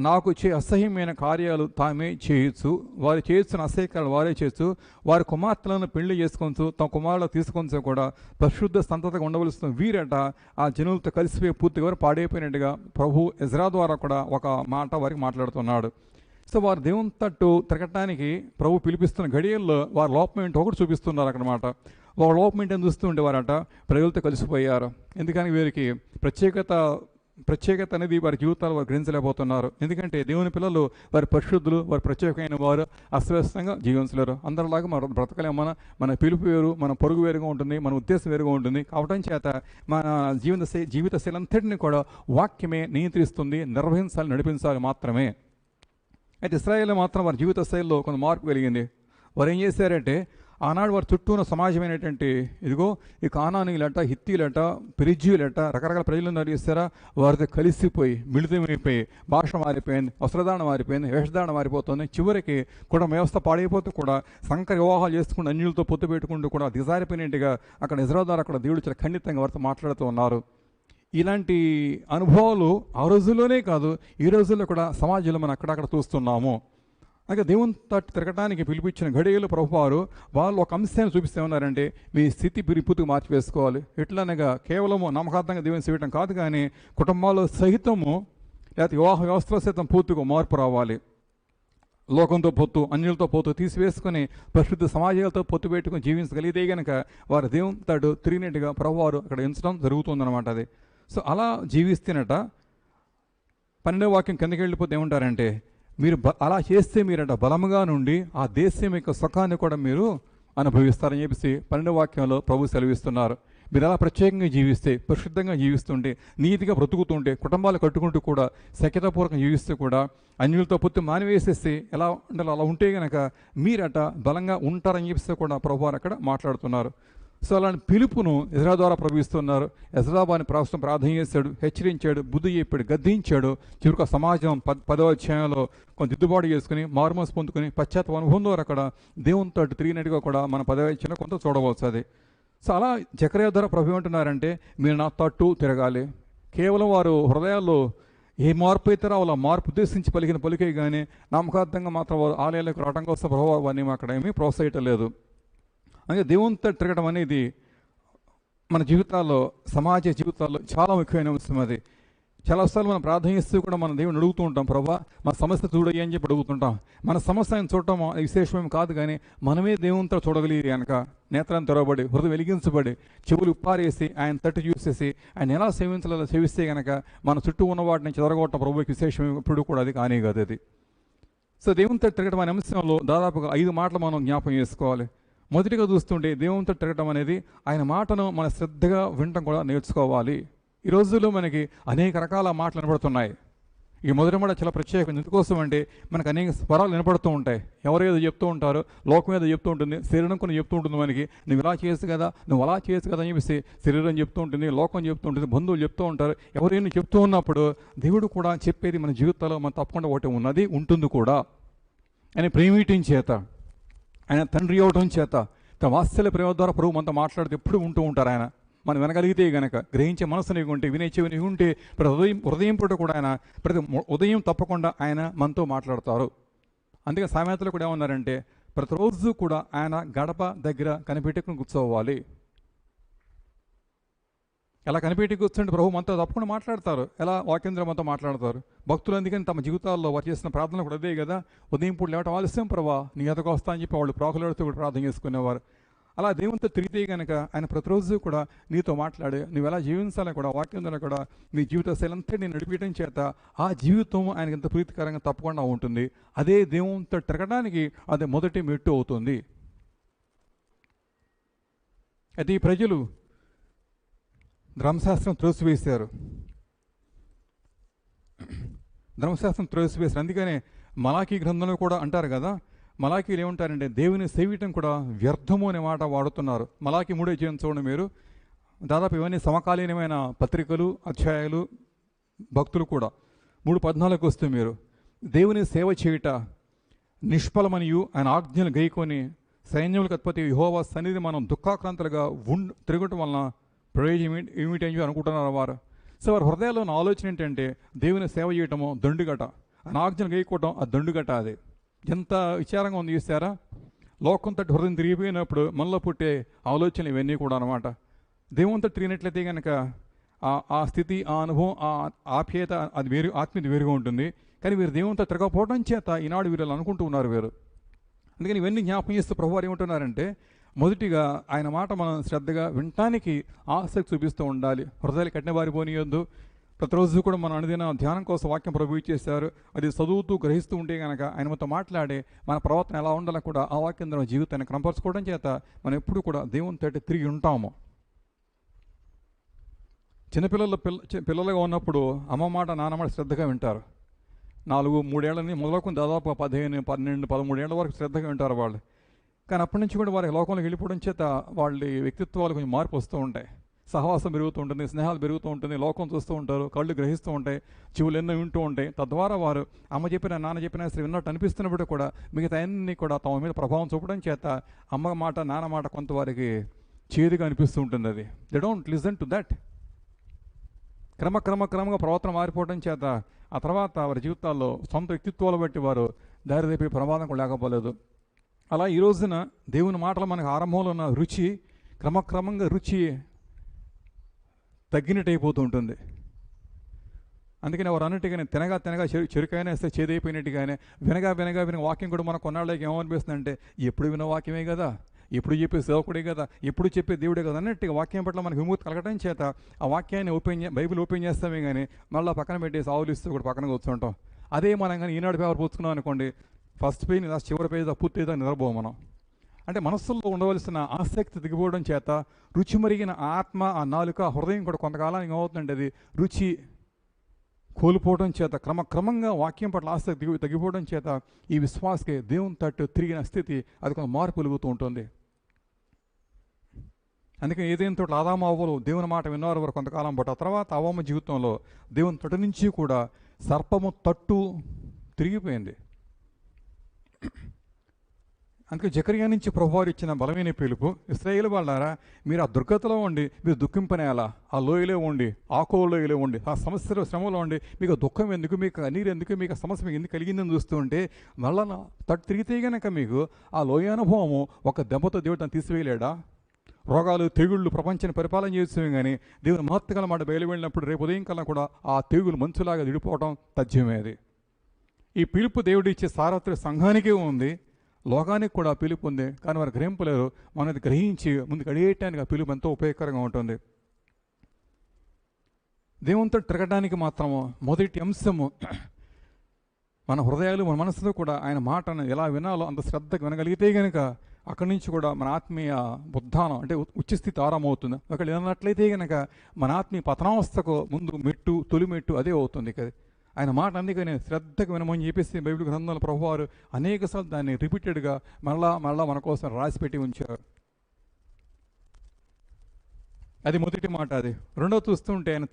నాకు అసహ్యమైన కార్యాలు తామే చేయొచ్చు, వారు చేస్తున్న అసహ్యకాలు వారే చేయొచ్చు, వారి కుమార్తెలను పెళ్లి చేసుకొచ్చు, తమ కుమారులు తీసుకొచ్చు కూడా పరిశుద్ధ సంతతగా ఉండవలసిన వీరట ఆ జనులతో కలిసిపోయి పూర్తిగా వారు పాడైపోయినట్టుగా ప్రభు ఎజ్రా ద్వారా కూడా ఒక మాట వారికి మాట్లాడుతున్నాడు. సో వారు దేవుని తట్టు తిరగటానికి ప్రభు పిలిపిస్తున్న గడియల్లో వారి లోపం ఏంటో ఒకటి చూపిస్తున్నారు అక్కడమాట. వారి లోపం ఏంటని చూస్తూ ఉండేవారట ప్రజలతో కలిసిపోయారు. ఎందుకని వీరికి ప్రత్యేకత అనేది వారి జీవితాలు వారు గ్రహించలేకపోతున్నారు. ఎందుకంటే దేవుని పిల్లలు వారి పరిశుద్ధులు, వారి ప్రత్యేకమైన వారు అస్తవ్యస్తంగా జీవించలేరు. అందరిలాగా మనం బ్రతకలేమన్నా, మన పిలుపు వేరు, మన పొరుగు వేరుగా ఉంటుంది, మన ఉద్దేశం వేరుగా ఉంటుంది. కావటం చేత మన జీవిత శైలంతటిని కూడా వాక్యమే నియంత్రిస్తుంది, నిర్వహించాలి, నడిపించాలి మాత్రమే. అయితే ఇశ్రాయేలు మాత్రం వారి జీవిత శైలిలో కొంత మార్పు కలిగింది. వారు ఏం చేశారంటే ఆనాడు వారి చుట్టూ ఉన్న సమాజం ఏంటంటే, ఇదిగో ఈ కానానీలట, హిత్తీలట, పెరిజ్జీలట, రకరకాల ప్రజలు ఉన్నారు చేస్తారా, వారితో కలిసిపోయి మిళితమైపోయి భాష మారిపోయింది, వస్త్రధారణ మారిపోయింది, వేషధారణ మారిపోతుంది. చివరికి కూడా వ్యవస్థ పాడైపోతూ కూడా సంకర వివాహాలు చేసుకుంటూ అన్యులతో పొత్తు పెట్టుకుంటూ కూడా దిగజారిపోయినట్టుగా అక్కడ ఇజ్రాయెల్ ద్వారా అక్కడ దేవుడు చాలా ఖండితంగా వారితో మాట్లాడుతూ ఉన్నారు. ఇలాంటి అనుభవాలు ఆ రోజుల్లోనే కాదు, ఈ రోజుల్లో కూడా సమాజంలో మనం అక్కడక్కడ చూస్తున్నాము. అలాగే దేవుని తట్టు తిరగడానికి పిలిపించిన ఘడియలు ప్రభువారు వాళ్ళు ఒక అంశాన్ని చూపిస్తే ఉన్నారంటే, మీ స్థితి పూర్తిగా మార్చివేసుకోవాలి. ఎట్లనగా కేవలము నమ్మకార్థంగా దేవుని సేవటం కాదు, కానీ కుటుంబాల్లో సహితము లేకపోతే వివాహ వ్యవస్థలో సైతం పూర్తిగా మార్పు రావాలి. లోకంతో పొత్తు, అన్యులతో పొత్తు తీసివేసుకొని పరిశుద్ధ సమాజాలతో పొత్తు పెట్టుకుని జీవించగలిగితే కనుక వారు దేవుని తట్టు తిరిగినట్టుగా ప్రభువారు అక్కడ ఎంచడం జరుగుతుందన్నమాట. అది సో అలా జీవిస్తేనట 12వ వాక్యం కిందకి వెళ్ళిపోతే ఏమంటారంటే, మీరు అలా చేస్తే మీరట బలముగా నుండి ఆ దేశం యొక్క సుఖాన్ని కూడా మీరు అనుభవిస్తారని చెప్పేసి 12వ వాక్యంలో ప్రభు సెలవిస్తున్నారు. మీరు అలా ప్రత్యేకంగా జీవిస్తే, పరిశుద్ధంగా జీవిస్తుంటే, నీతిగా బ్రతుకుతుంటే, కుటుంబాలు కట్టుకుంటూ కూడా సఖ్యతాపూర్వకంగా జీవిస్తూ కూడా అన్యులతో పొత్తు మానివేసేసి ఎలా ఉండాలో అలా ఉంటే కనుక మీరట బలంగా ఉంటారని చెప్పేసి కూడా ప్రభువారు అక్కడ మాట్లాడుతున్నారు. సో అలాంటి పిలుపును ఎజ్రా ద్వారా ప్రవహిస్తున్నారు. ఎజ్రా వారిని ప్రార్థన చేశాడు, హెచ్చరించాడు, బుద్ధి చెప్పాడు, గద్దించాడు. చివరికి సమాజం 10వ అధ్యాయంలో కొంత దిద్దుబాటు చేసుకుని మారుమనసు పొందుకుని పశ్చాత్తాప అనుభవం ద్వారా అక్కడ దేవునితో తిరిగినట్టుగా కూడా మన 10వ అధ్యాయంలో కొంత చూడవచ్చు. అది సో అలా జకర్యా ద్వారా ప్రభు ఏమంటున్నారంటే, మీరు నా తట్టు తిరగాలి. కేవలం వారు హృదయాల్లో ఏ మార్పు అయితే రావాలో మార్పు ఉద్దేశించి పలికిన పలికే కానీ నమ్మకార్థంగా మాత్రం వారు ఆలయాలకు రావడం కోసం ప్రభావ వారిని అక్కడ ఏమీ ప్రోత్సహించలేదు. అందుకే దేవునితో తిరగడం అనేది మన జీవితాల్లో, సమాజ జీవితాల్లో చాలా ముఖ్యమైన అంశం. అది చాలాసార్లు మనం ప్రార్థన చేస్తూ కూడా మన దేవుని అడుగుతూ ఉంటాం, ప్రభా మా సమస్య చూడయ్యి అని చెప్పి అడుగుతుంటాం. మన సమస్యను చూడటం విశేషమేం కాదు, కానీ మనమే దేవునితో చూడగలిగి కనుక నేత్రాన్ని తెరవబడి, హృదయం వెలిగించబడి, చెవులు ఉప్పారేసి ఆయన తట్టు చూసేసి ఆయన ఎలా సేవించాలో సేవిస్తే కనుక మన చుట్టూ ఉన్న వాటిని చెదరగొట్టడం ప్రభువుకి విశేషం ఎప్పుడు కూడా అది కానీ కాదు. అది సో దేవునితో తిరగడం అనే అంశంలో దాదాపుగా 5 మాటలు మనం జ్ఞాపకం చేసుకోవాలి. మొదటిగా చూస్తుంటే దేవునితో తిరగటం అనేది ఆయన మాటను మన శ్రద్ధగా వినటం కూడా నేర్చుకోవాలి. ఈ రోజుల్లో మనకి అనేక రకాల మాటలు వినపడుతున్నాయి. ఈ మొదటి మాట చాలా ప్రత్యేకం. ఎందుకోసం అంటే మనకు అనేక స్వరాలు వినపడుతూ ఉంటాయి. ఎవరేదో చెప్తూ ఉంటారు, లోకం ఏదో చెప్తూ ఉంటుంది, శరీరం కొన్ని చెప్తూ ఉంటుంది మనకి, నువ్వు ఇలా చేయొచ్చు కదా, నువ్వు అలా చేయొచ్చు కదా అని చెప్పేసి శరీరం చెప్తూ ఉంటుంది, లోకం చెప్తూ ఉంటుంది, బంధువులు చెప్తూ ఉంటారు. ఎవరైనా చెప్తూ ఉన్నప్పుడు దేవుడు కూడా చెప్పేది మన జీవితంలో మనం తప్పకుండా ఒకటి ఉన్నది ఉంటుంది కూడా. ఆయన ప్రేమియటం చేత, ఆయన తండ్రి అవడం చేత, తన వాత్సల్య ప్రేమ ద్వారా ప్రభు మనతో మాట్లాడితే ఎప్పుడు ఉంటూ ఉంటారు. ఆయన మనం వినగలిగితే గనక, గ్రహించే మనసు నీకు ఉంటే, వినే చెవి నీకు ఉంటే, ప్రతి ఉదయం పూట కూడా ఆయన ప్రతి ఉదయం తప్పకుండా ఆయన మనతో మాట్లాడతారు. అందుకే సామెతలు కూడా ఏమన్నారంటే, ప్రతిరోజు కూడా ఆయన గడప దగ్గర కనిపెట్టుకుని కూర్చోవాలి. ఎలా కనిపెట్టి కూర్చుంటే ప్రభు మనతో తప్పకుండా మాట్లాడతారు. ఎలా వాక్యం ద్వారా మనతో మాట్లాడతారు. భక్తులు అందుకని తమ జీవితాల్లో వారు చేసిన ప్రార్థనలు కూడా అదే కదా, ఉదయం పూట లేవటం ఆలస్యం ప్రభా నీ ఎదకు వస్తా అని చెప్పి వాళ్ళు ప్రాకులాడుతూ కూడా ప్రార్థన చేసుకునేవారు. అలా దేవునితో తిరిగితే కనుక ఆయన ప్రతిరోజు కూడా నీతో మాట్లాడి నువ్వు ఎలా జీవించాలని కూడా వాక్యం ద్వారా కూడా నీ జీవిత శైలంతా నేను నడిపించడం చేత ఆ జీవితం ఆయనకి ఎంత ప్రీతికరంగా తప్పకుండా ఉంటుంది. అదే దేవునితో తిరగడానికి అది మొదటి మెట్టు అవుతుంది. అయితే ఈ ప్రజలు ధర్మశాస్త్రం త్రోసివేశారు. అందుకనే మలాకీ గ్రంథంలో కూడా అంటారు కదా, మలాకీలు ఏమంటారంటే దేవుని సేవియటం కూడా వ్యర్థము అనే మాట వాడుతున్నారు. మలాకీ 3 అధ్యాయం చూడండి మీరు. దాదాపు ఇవన్నీ సమకాలీనమైన పత్రికలు, అధ్యాయాలు, భక్తులు కూడా. 3:14 వస్తే మీరు దేవుని సేవ చేయుట నిష్ఫలమనియు ఆయన ఆజ్ఞలు గైకొని సైన్యములకు అధిపతి యెహోవా సన్నిధి మనం దుఃఖాక్రాంతులుగా తిరగటం వలన ప్రయోజనం ఏమిటి అనుకుంటున్నారు వారు. సో వారి హృదయాల్లో ఉన్న ఆలోచన ఏంటంటే దేవుని సేవ చేయటము దండుగట, ఆయన ఆజ్ఞలు గైకోవటం ఆ దండుగట. అది ఎంత విచారంగా ఉంది చూస్తారా. లోకంతో హృదయం తిరిగిపోయినప్పుడు మనలో పుట్టే ఆలోచనలు ఇవన్నీ కూడా అనమాట. దేవునితో తిరిగినట్లయితే కనుక ఆ స్థితి, ఆ అనుభవం, ఆ ఆప్యాయత అది వేరు, ఆత్మీయత వేరుగా ఉంటుంది. కానీ వీరు దేవునితో తిరగకపోవడం చేత ఈనాడు వీరు అనుకుంటూ ఉన్నారు వీరు. అందుకని ఇవన్నీ జ్ఞాపకం చేస్తూ ప్రభువారు ఏమంటున్నారంటే, మొదటిగా ఆయన మాట మనం శ్రద్ధగా వినటానికి ఆసక్తి చూపిస్తూ ఉండాలి. హృదయాలు కఠినబారిపోనియొద్దు. ప్రతిరోజు కూడా మన అనుదిన ధ్యానం కోసం వాక్యం ప్రభు ఇచ్చేశారు. అది చదువుతూ గ్రహిస్తూ ఉంటే కనుక ఆయన మనతో మాట్లాడే మన ప్రవర్తన ఎలా ఉండాలో కూడా ఆ వాక్యం ద్వారా జీవితాన్ని క్రమపరచుకోవడం చేత మనం ఎప్పుడు కూడా దేవుని తోటి తిరిగి ఉంటాము. పిల్లలుగా ఉన్నప్పుడు అమ్మ మాట, నాన్న మాట శ్రద్ధగా వింటారు. 4-3 ఏళ్ళని మొదలుకొని దాదాపు 15, 12, 13 ఏళ్ళ వరకు శ్రద్ధగా వింటారు వాళ్ళు. కానీ అప్పటి నుంచి కూడా వారి లోకంలోకి వెళ్ళిపోవడం చేత వాళ్ళ వ్యక్తిత్వాలు కొంచెం మార్పు వస్తూ ఉంటాయి. సహవాసం పెరుగుతూ ఉంటుంది, స్నేహాలు పెరుగుతూ ఉంటుంది, లోకం చూస్తూ ఉంటారు, కళ్ళు గ్రహిస్తూ ఉంటాయి, చెవులు ఎన్నో వింటూ ఉంటాయి. తద్వారా వారు అమ్మ చెప్పిన నాన్న చెప్పినా సరే విన్నట్టు అనిపిస్తున్నప్పుడు కూడా మిగతా అన్నీ కూడా తమ మీద ప్రభావం చూపడం చేత అమ్మ మాట నాన్న మాట కొంత వారికి చేదుగా అనిపిస్తూ ఉంటుంది. అది they don't listen to that. క్రమంగా ప్రవర్తన మారిపోవడం చేత ఆ తర్వాత వారి జీవితాల్లో సొంత వ్యక్తిత్వాలు బట్టి వారు దారి తప్పే ప్రమాదం కూడా లేకపోలేదు. అలా ఈ రోజున దేవుని మాటలు మనకు ఆరంభంలో ఉన్న రుచి క్రమంగా రుచి తగ్గినట్టు అయిపోతూ ఉంటుంది. అందుకని వారు అన్నట్టుగానే తినగా చెరుకైనా వేస్తే చేదైపోయినట్టుగానే వినగా వాక్యం కూడా మనకు కొన్నాళ్ళకి ఏమనిపిస్తుంది అంటే ఎప్పుడు విన్న వాక్యమే కదా, ఎప్పుడు చెప్పే సేవకుడే కదా, ఎప్పుడు చెప్పే దేవుడే కదా అన్నట్టుగా వాక్యం పట్ల మనకు విముక్తి కలగడం చేత ఆ వాక్యాన్ని బైబిల్ ఓపెన్ చేస్తామే కానీ మళ్ళీ పక్కన పెట్టేసి ఆవులిస్తూ కూడా పక్కన కూర్చుంటాం. అదే మనం కానీ ఈనాడు పేపర్ పూసుకున్నాం అనుకోండి, ఫస్ట్ పేజ్ లాస్ట్ చివరి పేజ్ పూర్తిగా నిద్రపోం మనం. అంటే మనస్సుల్లో ఉండవలసిన ఆసక్తి దిగిపోవడం చేత రుచి మరిగిన ఆత్మ, ఆ నాలుక, హృదయం కూడా కొంతకాలానికి ఏమవుతుందంటే అది రుచి కోల్పోవడం చేత క్రమంగా వాక్యం పట్ల ఆసక్తి తగ్గిపోవడం చేత ఈ విశ్వాసకి దేవుని తట్టు తిరిగిన స్థితి అది కొంత మార్పు వెలుగుతూ ఉంటుంది. అందుకని ఏదైనా తోటి ఆదాము అవ్వలు దేవుని మాట విన్నారు వారు కొంతకాలం పాటు. ఆ తర్వాత అవ్వమ్మ జీవితంలో దేవుని తట్టు నుంచి కూడా సర్పము తట్టు తిరిగిపోయింది. అందుకే జకర్యా నుంచి ప్రభువారు ఇచ్చిన బలమైన పిలుపు, ఇశ్రాయేలు వాళ్ళారా మీరు ఆ దుర్గతలో ఉండి మీరు దుఃఖింపనేలా, ఆ లోయలో ఉండి ఆకోలోయలో ఉండి ఆ సమస్యలో శ్రమలో ఉండి మీకు దుఃఖం ఎందుకు, మీకు నీరు ఎందుకు, మీకు సమస్య మీకు ఎందుకు కలిగిందని చూస్తూ ఉంటే మళ్ళా తట్టు తిరిగితే గనక మీకు ఆ లోయ అనుభవము ఒక దెబ్బతో దేవుడు తను తీసివేయలేడా? రోగాలు తెగుళ్ళు ప్రపంచాన్ని పరిపాలన చేస్తామే కానీ దేవుని మహత్తుగల మాట బయలు వెళ్ళినప్పుడు రేపు ఉదయం కల్లా కూడా ఆ తెగులు మంచులాగా విడిపోవడం తథ్యమే. అది ఈ పిలుపు దేవుడు ఇచ్చే సార్వత్రిక సంఘానికే ఉంది, లోకానికి కూడా పిలుపు ఉంది. కానీ వారు గ్రహింపలేరు. మనం అది గ్రహించి ముందుకు అడిగేయటానికి ఆ పిలుపు ఎంతో ఉపయోగకరంగా ఉంటుంది. దేవునితో తిరగడానికి మాత్రము మొదటి అంశము మన హృదయాలు మన మనసులో కూడా ఆయన మాటను ఎలా వినాలో అంత శ్రద్ధగా వినగలిగితే కనుక అక్కడి నుంచి కూడా మన ఆత్మీయ ఉద్ధానం అంటే ఉచ్చస్థితి ఆరంభమవుతుంది. ఒకవేళ వినట్లయితే కనుక మన ఆత్మీయ పతనావస్థకు ముందు మెట్టు తొలి మెట్టు అదే అవుతుంది కదా ఆయన మాట. అందుకని శ్రద్ధగా వినమని చెప్పేసి బైబిల్ గ్రంథంలో ప్రభువారు అనేకసార్లు దాన్ని రిపీటెడ్గా మళ్ళా మన కోసం రాసిపెట్టి ఉంచారు. అది మొదటి మాట. అది రెండవ చూస్తుంటే ఆయన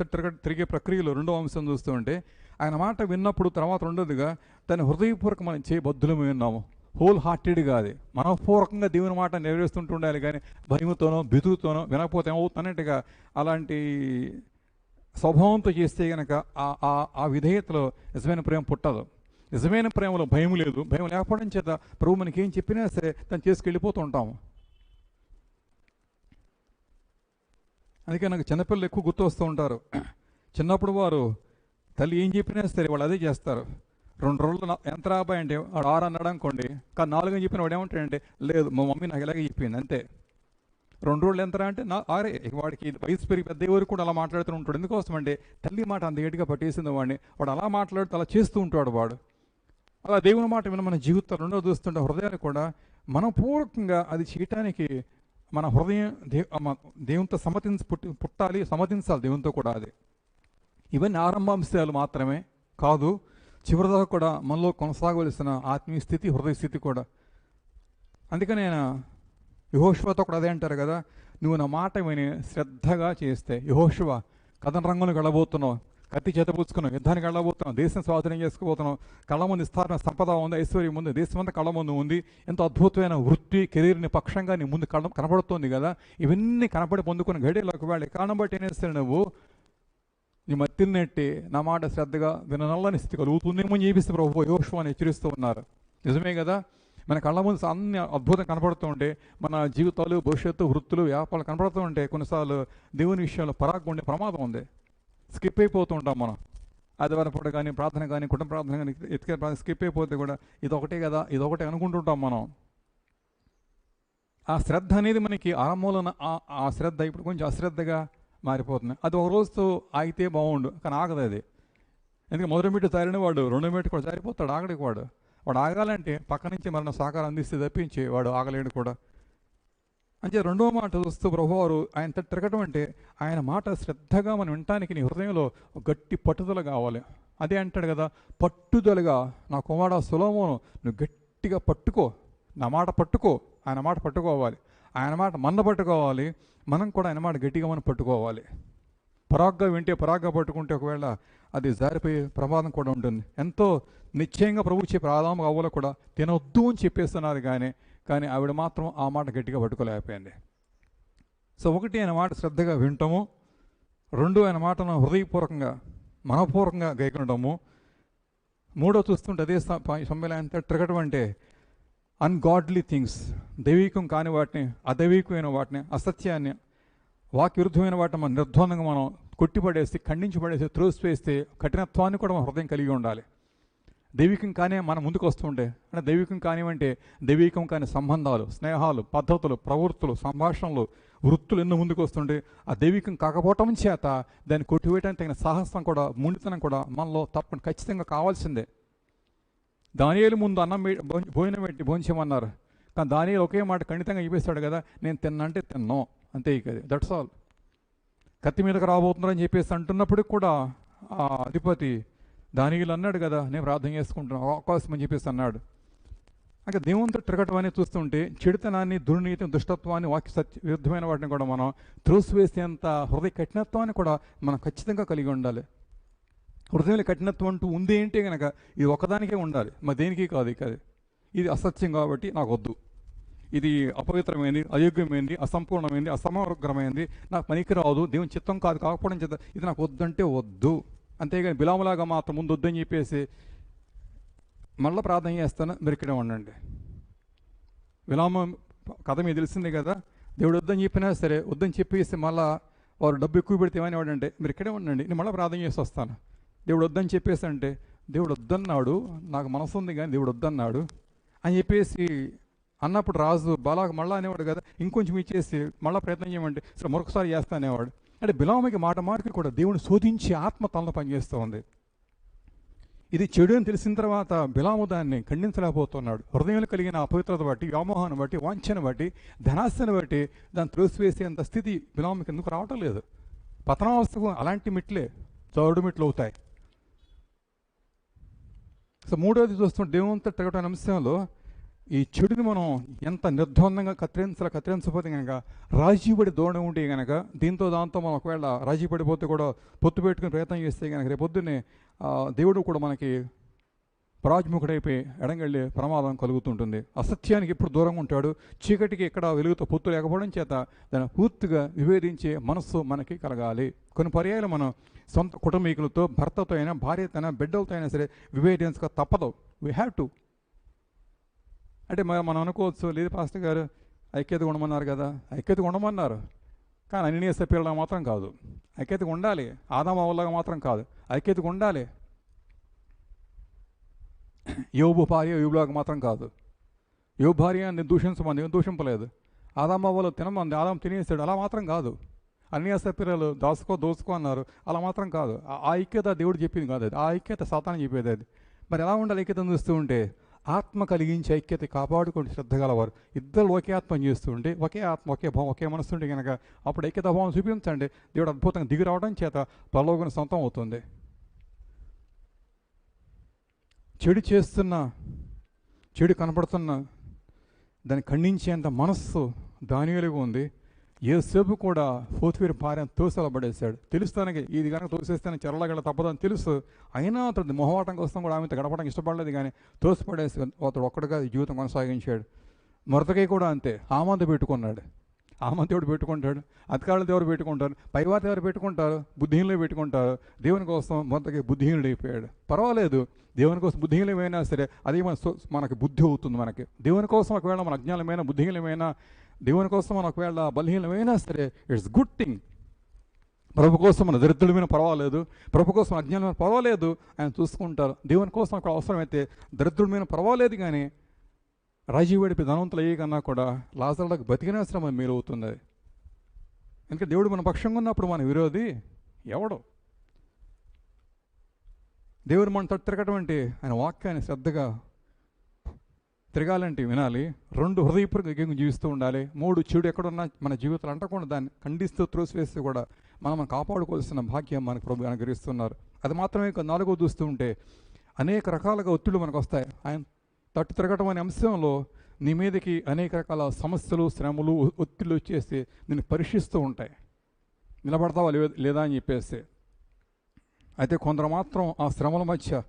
తిరిగే ప్రక్రియలో రెండవ అంశం చూస్తూ ఉంటే ఆయన మాట విన్నప్పుడు తర్వాత రెండోదిగా తన హృదయపూర్వక మనం చేయబద్దులమే విన్నాము. హోల్ హార్టెడ్గా అది మనపూర్వకంగా దేవుని మాట నెరవేరుస్తుంటూ ఉండాలి. కానీ భయముతోనో బితుకుతోనో వినకపోతే ఏమవుతున్నట్టుగా అలాంటి స్వభావంతో చేస్తే కనుక ఆ విధేయతలో నిజమైన ప్రేమ పుట్టదు. నిజమైన ప్రేమలో భయం లేదు. భయం లేకపోవడం చేత ప్రభు మనకి ఏం చెప్పినా సరే తను చేసుకెళ్ళిపోతూ ఉంటాము. అందుకే నాకు చిన్నపిల్లలు ఎక్కువ గుర్తు వస్తూ ఉంటారు. చిన్నప్పుడు వారు తల్లి ఏం చెప్పినా సరే వాళ్ళు అదే చేస్తారు. 2 రోజులు ఎంత రాబాయి అంటే వాడు 6 అన్నాడు అనుకోండి, కానీ 4 అని చెప్పిన వాడు ఏమంటాడంటే లేదు మా మమ్మీ నాకు ఇలాగే చెప్పింది అంతే. 2 రోజులు ఎంతరా అంటే 6. వాడికి వయసు పెరిగి పెద్ద వరకు కూడా అలా మాట్లాడుతూ ఉంటాడు. ఎందుకోసం అంటే తల్లి మాట అంత గట్టిగా పట్టేసింది వాడిని. వాడు అలా మాట్లాడుతూ అలా చేస్తూ ఉంటాడు వాడు. అలా దేవుని మాట విన మన జీవితంలో రెండో చూస్తుంటే హృదయాలు కూడా మనపూర్వకంగా అది చేయటానికి మన హృదయం దేవునితో పుట్టాలి, సమ్మతించాలి దేవునితో కూడా. అది ఇవన్నీ ఆరంభాంశాలు మాత్రమే కాదు, చివరిదాకా కూడా మనలో కొనసాగవలసిన ఆత్మీయ స్థితి, హృదయ స్థితి కూడా. అందుకని ఆయన యెహోషువతో కూడా అదే అంటారు కదా, నువ్వు నా మాట విని శ్రద్ధగా చేస్తే. యెహోషువ కథన రంగంలోకి వెళ్ళబోతున్నావు, కత్తి చేతపుచ్చుకున్నావు, యుద్ధానికి వెళ్ళబోతున్నావు, దేశం స్వాధీనం చేసుకోబోతున్నావు, కళ్ళ ముందు విస్తారమైన సంపద ఉంది, ఐశ్వర్యం ఉంది, దేశం అంతా కళ్ళ ముందు ఉంది, ఎంతో అద్భుతమైన వృత్తి కెరీర్ని పక్షంగా నీ ముందు కనబడుతుంది కదా. ఇవన్నీ కనపడి పొందుకున్న గడిలోకి వెళ్ళి కారణం బట్టి ఏం చేస్తాడు, నువ్వు నీ మత్తిని నెట్టి నా మాట శ్రద్ధగా విననల్లని స్థితి కలుగుతుందేమో అని చెప్పేసి ప్రభు యెహోషువని హెచ్చరిస్తూ ఉన్నారు. నిజమే కదా, మన కళ్ళ ముందు అన్ని అద్భుతం కనపడుతూ ఉంటే, మన జీవితాలు, భవిష్యత్తు, వృత్తులు, వ్యాపారాలు కనపడుతూ ఉంటే కొన్నిసార్లు దేవుని విషయంలో పరాకు ఉండే ప్రమాదం ఉంది. స్కిప్ అయిపోతూ ఉంటాం మనం. ఆదివారం పూట కానీ ప్రార్థన కానీ కుటుంబ ప్రార్థన కానీ ఎత్తికే ప్రార్థన స్కిప్ అయిపోతే కూడా ఇదొకటే కదా, ఇదొకటే అనుకుంటుంటాం మనం. ఆ శ్రద్ధ అనేది మనకి ఆరంభంలో ఆ శ్రద్ధ ఇప్పుడు కొంచెం అశ్రద్ధగా మారిపోతుంది. అది ఒక రోజుతో ఆగితే బాగుండు, కానీ ఆగదు అది. ఎందుకంటే మొదటి మీటు జారిన వాడు రెండో మీటు కూడా జారిపోతాడు, ఆగడికి వాడు ఆగాలంటే పక్క నుంచి మరణ సహకారం అందిస్తే తప్పించి వాడు ఆగలేడు కూడా. అంటే రెండవ మాట చూస్తూ ప్రభువారు ఆయన తిరగటం అంటే ఆయన మాట శ్రద్ధగా మనం వినటానికి నీ హృదయంలో గట్టి పట్టుదల కావాలి. అదే అంటాడు కదా, పట్టుదలగా నా కుమారుడా సొలొమోను నువ్వు గట్టిగా పట్టుకో, నా మాట పట్టుకో, ఆయన మాట పట్టుకోవాలి, ఆయన మాట మన పట్టుకోవాలి, మనం కూడా ఆయన మాట గట్టిగా మనం పట్టుకోవాలి. పరాగ్గా వింటే పరాగ్గా పట్టుకుంటే ఒకవేళ అది జారిపోయే ప్రమాదం కూడా ఉంటుంది. ఎంతో నిశ్చయంగా ప్రభు చెప్పే ఆదాము అవ్వలు కూడా తినొద్దు అని చెప్పేస్తున్నారు, కానీ ఆవిడ మాత్రం ఆ మాట గట్టిగా పట్టుకోలేకపోయింది. సో ఒకటి, ఆయన మాట శ్రద్ధగా వింటాము. రెండు, ఆయన మాటను హృదయపూర్వకంగా మనపూర్వకంగా గైకొనడము. మూడో చూస్తుంటే అదే సమ్మేళనం తిరగటం అంటే అన్గాడ్లీ థింగ్స్, దైవికం కాని వాటిని, అదైవికమైన వాటిని, అసత్యాన్ని, వాక్యవిరుద్ధమైన వాటిని మనం నిర్ద్వందంగా మనం కొట్టిపడేసి, ఖండించి పడేసి, త్రోసివేస్తే కఠినత్వాన్ని కూడా మన హృదయం కలిగి ఉండాలి. దైవికం కానే మనం ముందుకు వస్తుంటే, అంటే దైవికం కానివంటే దైవికం కాని సంబంధాలు, స్నేహాలు, పద్ధతులు, ప్రవృత్తులు, సంభాషణలు, వృత్తులు ఎన్నో ముందుకు వస్తుంటే ఆ దైవికం కాకపోవటం చేత దాన్ని కొట్టివేయడానికి తగిన సాహసం కూడా, ముండితనం కూడా మనలో తప్పని ఖచ్చితంగా కావాల్సిందే. దానియేలు ముందు అన్నం భోజనం పెట్టి భోంచేయమన్నారు, కానీ దానియేలు ఒకే మాట ఖండితంగా చెప్పేస్తాడు కదా, నేను తిన్నంటే తిన్నాం అంతే, ఇక దట్స్ ఆల్. కత్తి మీదకి రాబోతున్నారని చెప్పేసి అంటున్నప్పటికి కూడా ఆ అధిపతి దానియేలు అన్నాడు కదా, నేను ప్రార్థన చేసుకుంటున్నాను అవకాశం అని చెప్పేసి అన్నాడు. అంటే దేవునితో తిరగటం అనేది చూస్తుంటే చెడుతనాన్ని, దుర్నీతిని, దుష్టత్వాన్ని, వాక్య సత్య విరుద్ధమైన వాటిని కూడా మనం త్రోసివేసేంత హృదయ కఠినత్వాన్ని కూడా మనం ఖచ్చితంగా కలిగి ఉండాలి. హృదయంలో కఠినత్వం అంటూ ఉంది ఏంటి కనుక ఇది ఒకదానికే ఉండాలి, మరి దేనికి కాదు. ఇది అసత్యం కాబట్టి నాకు వద్దు, ఇది అపవిత్రమైంది, అయోగ్యమైంది, అసంపూర్ణమైంది, అసమగ్రమైంది, నాకు పనికి రాదు, దేవుని చిత్తం కాదు, కాకపోవడం చేత ఇది నాకు వద్దంటే వద్దు. అంతేగాని బిలాములాగా మాత్రం ముందు వద్దని చెప్పేసి మళ్ళీ ప్రార్థన చేస్తాను, మీరు ఇక్కడే ఉండండి. బిలాము కథ మీకు తెలిసిందే కదా, దేవుడు వద్దని చెప్పినా సరే వద్దని చెప్పేసి మళ్ళీ వారు డబ్బు ఎక్కువ పెడితే ఏమని వాడంటే మీరు ఇక్కడే ఉండండి, నేను మళ్ళీ ప్రార్థన చేసి వస్తాను. దేవుడు వద్దని చెప్పేసి అంటే దేవుడు వద్దన్నాడు, నాకు మనసు ఉంది కానీ దేవుడు వద్దన్నాడు అని చెప్పేసి అన్నప్పుడు రాజు బాలాకు మళ్ళీ అనేవాడు కదా, ఇంకొంచెం ఇచ్చేసి మళ్ళీ ప్రయత్నం చేయమంటే సరే మరొకసారి చేస్తా అనేవాడు. అంటే బిలాముకి మాట మార్కి కూడా దేవుని శోధించి ఆత్మ తనలో పనిచేస్తూ ఉంది. ఇది చెడు అని తెలిసిన తర్వాత బిలాము దాన్ని ఖండించలేకపోతున్నాడు. హృదయంలో కలిగిన అపవిత్రత బట్టి, వ్యామోహాన్ని బట్టి, వాంఛను బట్టి, ధనాశను బట్టి దాన్ని త్రోసివేసేంత స్థితి బిలాముకి ఎందుకు రావటం లేదు. పతనావస్థకు అలాంటి మెట్లే చౌడు మెట్లు అవుతాయి. సో మూడోది చూస్తుంటే దేవునితో తిరగటం అంశంలో ఈ చెడుని మనం ఎంత నిర్ద్వందంగా కత్తిరించకపోతే కనుక రాజీపడి దూరం ఉంటే కనుక దాంతో మనం ఒకవేళ రాజీ పడిపోతే కూడా పొత్తు పెట్టుకుని ప్రయత్నం చేస్తే కనుక రేపొద్దునే దేవుడు కూడా మనకి పరాజ్ముఖుడైపోయి ఎడంగళ్ళే ప్రమాదం కలుగుతుంటుంది. అసత్యానికి ఎప్పుడు దూరంగా ఉంటాడు, చీకటికి ఎక్కడ వెలుగుతో పొత్తు లేకపోవడం చేత దాన్ని పూర్తిగా విభేదించే మనస్సు మనకి కలగాలి. కొన్ని పర్యాయాలు మనం సొంత కుటుంబీకులతో, భర్తతో అయినా, భార్యతో అయినా, బిడ్డలతో అయినా సరే విభేదించక తప్పదు. We have to. అంటే మనం అనుకోవచ్చు, లేదు పాస్టర్ గారు ఐక్యత ఉండమన్నారు కదా, ఐక్యత ఉండమన్నారు, కానీ అన్నినేసే పిల్లలు మాత్రం కాదు. ఐక్యతగా ఉండాలి, ఆదాము అవ్వలాగా మాత్రం కాదు, ఐక్యతగా ఉండాలి. యోబు భార్య యోబులాగా మాత్రం కాదు. యోబు భార్య నేను దూషించమంది, నేను దూషింపలేదు. ఆదాము అవ్వలు తినమంది, ఆదాము తినేసాడు, అలా మాత్రం కాదు. అన్నినేసే పిల్లలు దోసుకో అన్నారు, అలా మాత్రం కాదు. ఆ ఐక్యత దేవుడు చెప్పింది కాదు, అది ఆ ఐక్యత సాతాను చెప్పేది. అది మరి ఎలా ఉండాలి? ఐక్యతను చూస్తూ ఉంటే ఆత్మ కలిగించి ఐక్యత కాపాడుకుంటూ శ్రద్ధ గలవారు ఇద్దరు ఒకే ఆత్మ చేస్తూ ఉంటే, ఒకే ఆత్మ, ఒకే భావం, ఒకే మనసు ఉంటే కనుక అప్పుడు ఐక్యత భావం చూపించండి, దేవుడు అద్భుతంగా దిగి రావడం చేత పరలోకం సొంతం అవుతుంది. చెడు చేస్తున్నా, చెడు కనపడుతున్నా దాన్ని ఖండించేంత మనస్సు దానియేలుగా ఉంది. యోసేపు కూడా పోతీఫరు భార్యను తోసలబడేశాడు. తెలుస్తానికి ఇది కనుక తోసేస్తాను చెరలగల తప్పదని తెలుసు, అయినా అతడు మొహమాటం కోసం కూడా ఆమెతో గడపడానికి ఇష్టపడలేదు, కానీ తోసిపడేసి అతడు ఒక్కడిగా జీవితం కొనసాగించాడు. మొరతకై కూడా అంతే, ఆమంత పెట్టుకున్నాడు. ఆమంత ఎవడు పెట్టుకుంటాడు, అధికారులు ఎవరు పెట్టుకుంటారు, పైవారు ఎవరు పెట్టుకుంటారు, బుద్ధిహీనులు పెట్టుకుంటారు. దేవుని కోసం మొదటికి బుద్ధిహీనుడు అయిపోయాడు. పర్వాలేదు, దేవుని కోసం బుద్ధిహీనమైనా సరే అది మనకి బుద్ధి అవుతుంది. మనకి దేవుని కోసం ఒకవేళ మన అజ్ఞానమైన, బుద్ధిహీనమైన, దేవుని కోసం మనం ఒకవేళ బలహీనమైనా సరే ఇట్స్ గుడ్ థింగ్. ప్రభు కోసం మన దరిద్రులమైన పర్వాలేదు, ప్రభు కోసం అజ్ఞానమైన పర్వాలేదు, ఆయన చూసుకుంటారు. దేవుని కోసం అక్కడ అవసరమైతే దరిద్రులమైన పర్వాలేదు, కానీ రాజీవాడిపై ధనవంతులు అయ్యే కన్నా కూడా లాజరులకు బతికిన శ్రమ మేలు అవుతుంది. ఎందుకంటే దేవుడు మన పక్షంగా ఉన్నప్పుడు మన విరోధి ఎవడు? దేవుడు మన తట్టు తిరగటం అంటే ఆయన వాక్యాన్ని శ్రద్ధగా తిరగాలంటే వినాలి. 2 హృదయపూర్వకంగా జీవిస్తూ ఉండాలి. 3 చెడు ఎక్కడున్నా మన జీవితాలు అంటకుండా దాన్ని ఖండిస్తూ త్రోసివేస్తూ కూడా మనం కాపాడుకోవాల్సిన భాగ్యం మనకు ప్రభు అనుగ్రహిస్తున్నారు. అది మాత్రమే 4 చూస్తూ ఉంటే అనేక రకాలుగా ఒత్తిళ్లు మనకు వస్తాయి. ఆయన తట్టు తిరగటం అనే అంశంలో నీ మీదకి అనేక రకాల సమస్యలు, శ్రమలు, ఒత్తిళ్ళు వచ్చేసి నిన్ను పరీక్షిస్తూ ఉంటాయి. నిలబడతావా లేదా అని చెప్పేసి. అయితే కొందరు మాత్రం ఆ శ్రమల మధ్య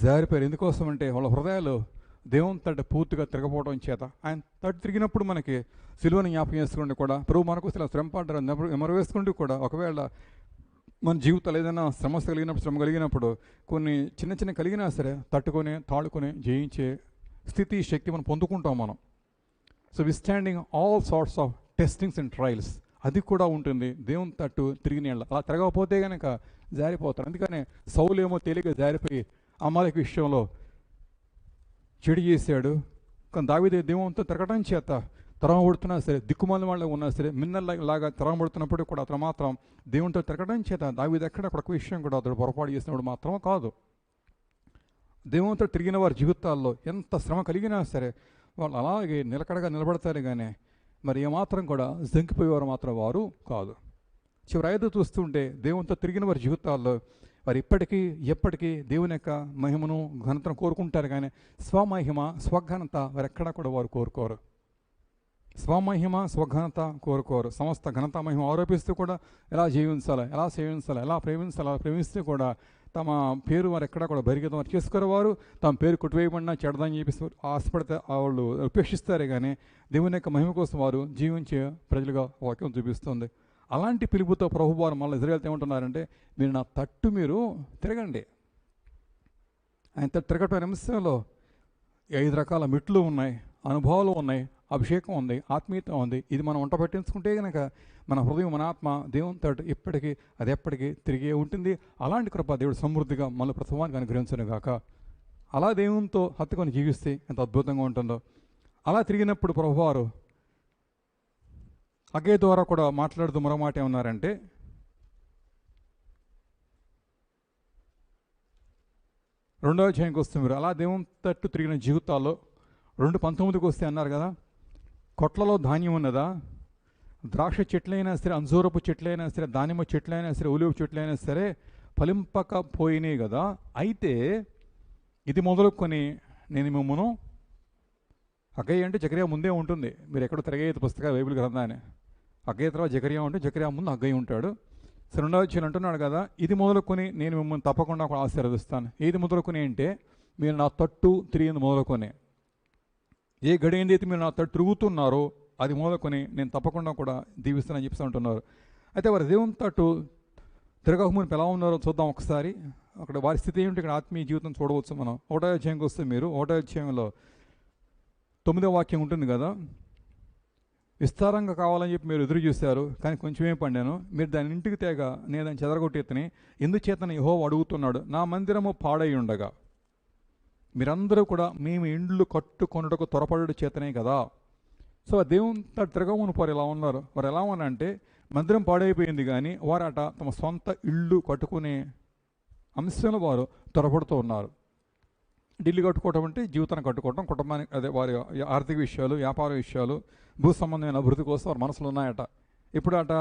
జారిపోయారు. ఎందుకోసం అంటే వాళ్ళ హృదయాలు దేవుని తట్టు పూర్తిగా తిరగపోవడం చేత. ఆయన తట్టు తిరిగినప్పుడు మనకి సిలువను జ్ఞాపకం చేసుకుంటూ కూడా ప్రభు మనకు శ్రమ పడ్డారు ఎమరు వేసుకుంటూ కూడా, ఒకవేళ మన జీవితాలు ఏదైనా సమస్య కలిగినప్పుడు, శ్రమ కలిగినప్పుడు కొన్ని చిన్న చిన్న కలిగినా సరే తట్టుకొని తాళుకొని జయించే స్థితి, శక్తి మనం పొందుకుంటాం మనం. So withstanding all sorts of testings and trials, అది కూడా ఉంటుంది దేవుని తట్టు తిరిగిన ఏళ్ళ. అలా తిరగకపోతే కనుక జారిపోతారు. అందుకనే సౌలేమో తేలిక జారిపోయి అమాలేకు విషయంలో చెడు చేశాడు. కానీ దావీదు దేవునితో తిరగడం చేత తరమబడుతున్నా సరే, దిక్కుమాల వాళ్ళు ఉన్నా సరే, మిన్నల్లాగా తరమబడుతున్నప్పుడు కూడా అతను మాత్రం దేవునితో తిరగడం చేత దావీదు ఎక్కడ ఒక విషయం కూడా అతడు పొరపాటు చేసినప్పుడు మాత్రం కాదు. దేవునితో తిరిగిన వారి జీవితాల్లో ఎంత శ్రమ కలిగినా సరే వాళ్ళు అలాగే నిలకడగా నిలబడతారు. కానీ మరి ఏమాత్రం కూడా జంకిపోయేవారు మాత్రం వారు కాదు. చివరి ఐదు చూస్తుంటే దేవునితో తిరిగిన వారి జీవితాల్లో వారు ఇప్పటికీ ఎప్పటికీ దేవుని యొక్క మహిమను, ఘనతను కోరుకుంటారు. కానీ స్వమహిమ, స్వఘనత వారు ఎక్కడా కూడా వారు కోరుకోరు. స్వమహిమ, స్వఘనత కోరుకోరు. సమస్త ఘనత, మహిమ ఆరోపిస్తూ కూడా ఎలా జీవించాలి, ఎలా సేవించాలి, ఎలా ప్రేమించాలి, అలా ప్రేమిస్తూ కూడా తమ పేరు వారు ఎక్కడా కూడా బరిగతం వారు చేసుకోరు. వారు తమ పేరు కుట్టివేయబడినా చెడదని చెప్పేసి ఆశపడితే వాళ్ళు ఉపేక్షిస్తారే. కానీ దేవుని యొక్క మహిమ కోసం వారు జీవించే ప్రజలుగా వాక్యం చూపిస్తుంది. అలాంటి పిలుపుతో ప్రభు వారు మళ్ళీ ఇజ్రాయేల్తో ఏమంటున్నారంటే, మీరు నా తట్టు మీరు తిరగండి. ఆయన తట్టు తిరగటం అనే అంశంలో 5 రకాల మెట్లు ఉన్నాయి, అనుభవాలు ఉన్నాయి, అభిషేకం ఉంది, ఆత్మీయత ఉంది. ఇది మనం వంట పట్టించుకుంటే కనుక మన హృదయం, మన ఆత్మ దేవుని తట్టు ఇప్పటికీ అది ఎప్పటికీ తిరిగే ఉంటుంది. అలాంటి కృప దేవుడు సమృద్ధిగా మళ్ళీ ప్రసవానికి అనుగ్రహించను గాక. అలా దేవునితో హత్తుకొని జీవిస్తే ఎంత అద్భుతంగా ఉంటుందో. అలా తిరిగినప్పుడు ప్రభువారు అగే ద్వారా కూడా మాట్లాడుతూ మరో మాట ఏమన్నారంటే, రెండవ అధ్యాయంకి వస్తే మీరు అలా దేవుని తట్టు తిరిగిన జీవితాల్లో 2:19కి వస్తే అన్నారు కదా, కొట్లలో ధాన్యం ఉన్నదా, ద్రాక్ష చెట్లైనా సరే, అంజూరపు చెట్లైనా సరే, దానిమ్మ చెట్లైనా సరే, ఒలివ చెట్లైనా సరే ఫలింపకపోయినాయి కదా. అయితే ఇది మొదలుకొని నేను మిమ్మను, అగ్గయ్య అంటే జకరియా ముందే ఉంటుంది. మీరు ఎక్కడ తిరగేది పుస్తక బైబిల్ గ్రంథాన్ని, అగ్గయ్య తర్వాత జకరియా ఉంటే జకరియా ముందు అగ్గయ్య ఉంటాడు. సరే, రెండవ వచ్చి అంటున్నాడు కదా, ఇది మొదలుకొని నేను మిమ్మల్ని తప్పకుండా కూడా ఆశీర్వదిస్తాను. ఏది మొదలుకొని అంటే, మీరు నా తట్టు తిరిగింది మొదలుకొని, ఏ గడియంది అయితే మీరు నా తట్టు తిరుగుతున్నారో అది మొదలుకొని నేను తప్పకుండా కూడా దీవిస్తానని చెప్పి అంటున్నారు. అయితే వారి దేవుని తట్టు తిరగకముందు ఎలా ఉన్నారో చూద్దాం ఒకసారి. అక్కడ వారి స్థితి ఏమిటి, ఇక్కడ ఆత్మీయ జీవితం చూడవచ్చు మనం. 1వ అధ్యాయంకి వస్తే మీరు 1వ అధ్యాయంలో 9వ వాక్యం ఉంటుంది కదా, విస్తారంగా కావాలని చెప్పి మీరు ఎదురు చూశారు, కానీ కొంచెమే పండాను. మీరు దాని ఇంటికి తేగ నేను దాన్ని చెదరగొట్టేతని ఎందుచేతని యెహోవా అడుగుతున్నాడు, నా మందిరము పాడై ఉండగా మీరందరూ కూడా మేము ఇండ్లు కట్టుకొనుటకు త్వరపడు చేతనే కదా. సో దేవుని తట్టు తిరగమని వారు ఎలా ఉన్నారు. వారు ఎలా ఉన్నారంటే, మందిరం పాడైపోయింది కానీ వారట తమ సొంత ఇళ్ళు కట్టుకునే అంశంలో వారు త్వరపడుతూ ఉన్నారు. ఢిల్లీ కట్టుకోవటం అంటే జీవితాన్ని కట్టుకోవటం, కుటుంబానికి, అదే వారి ఆర్థిక విషయాలు, వ్యాపార విషయాలు, భూ సంబంధమైన అభివృద్ధి కోసం వారి మనసులో ఉన్నాయట. ఇప్పుడు అట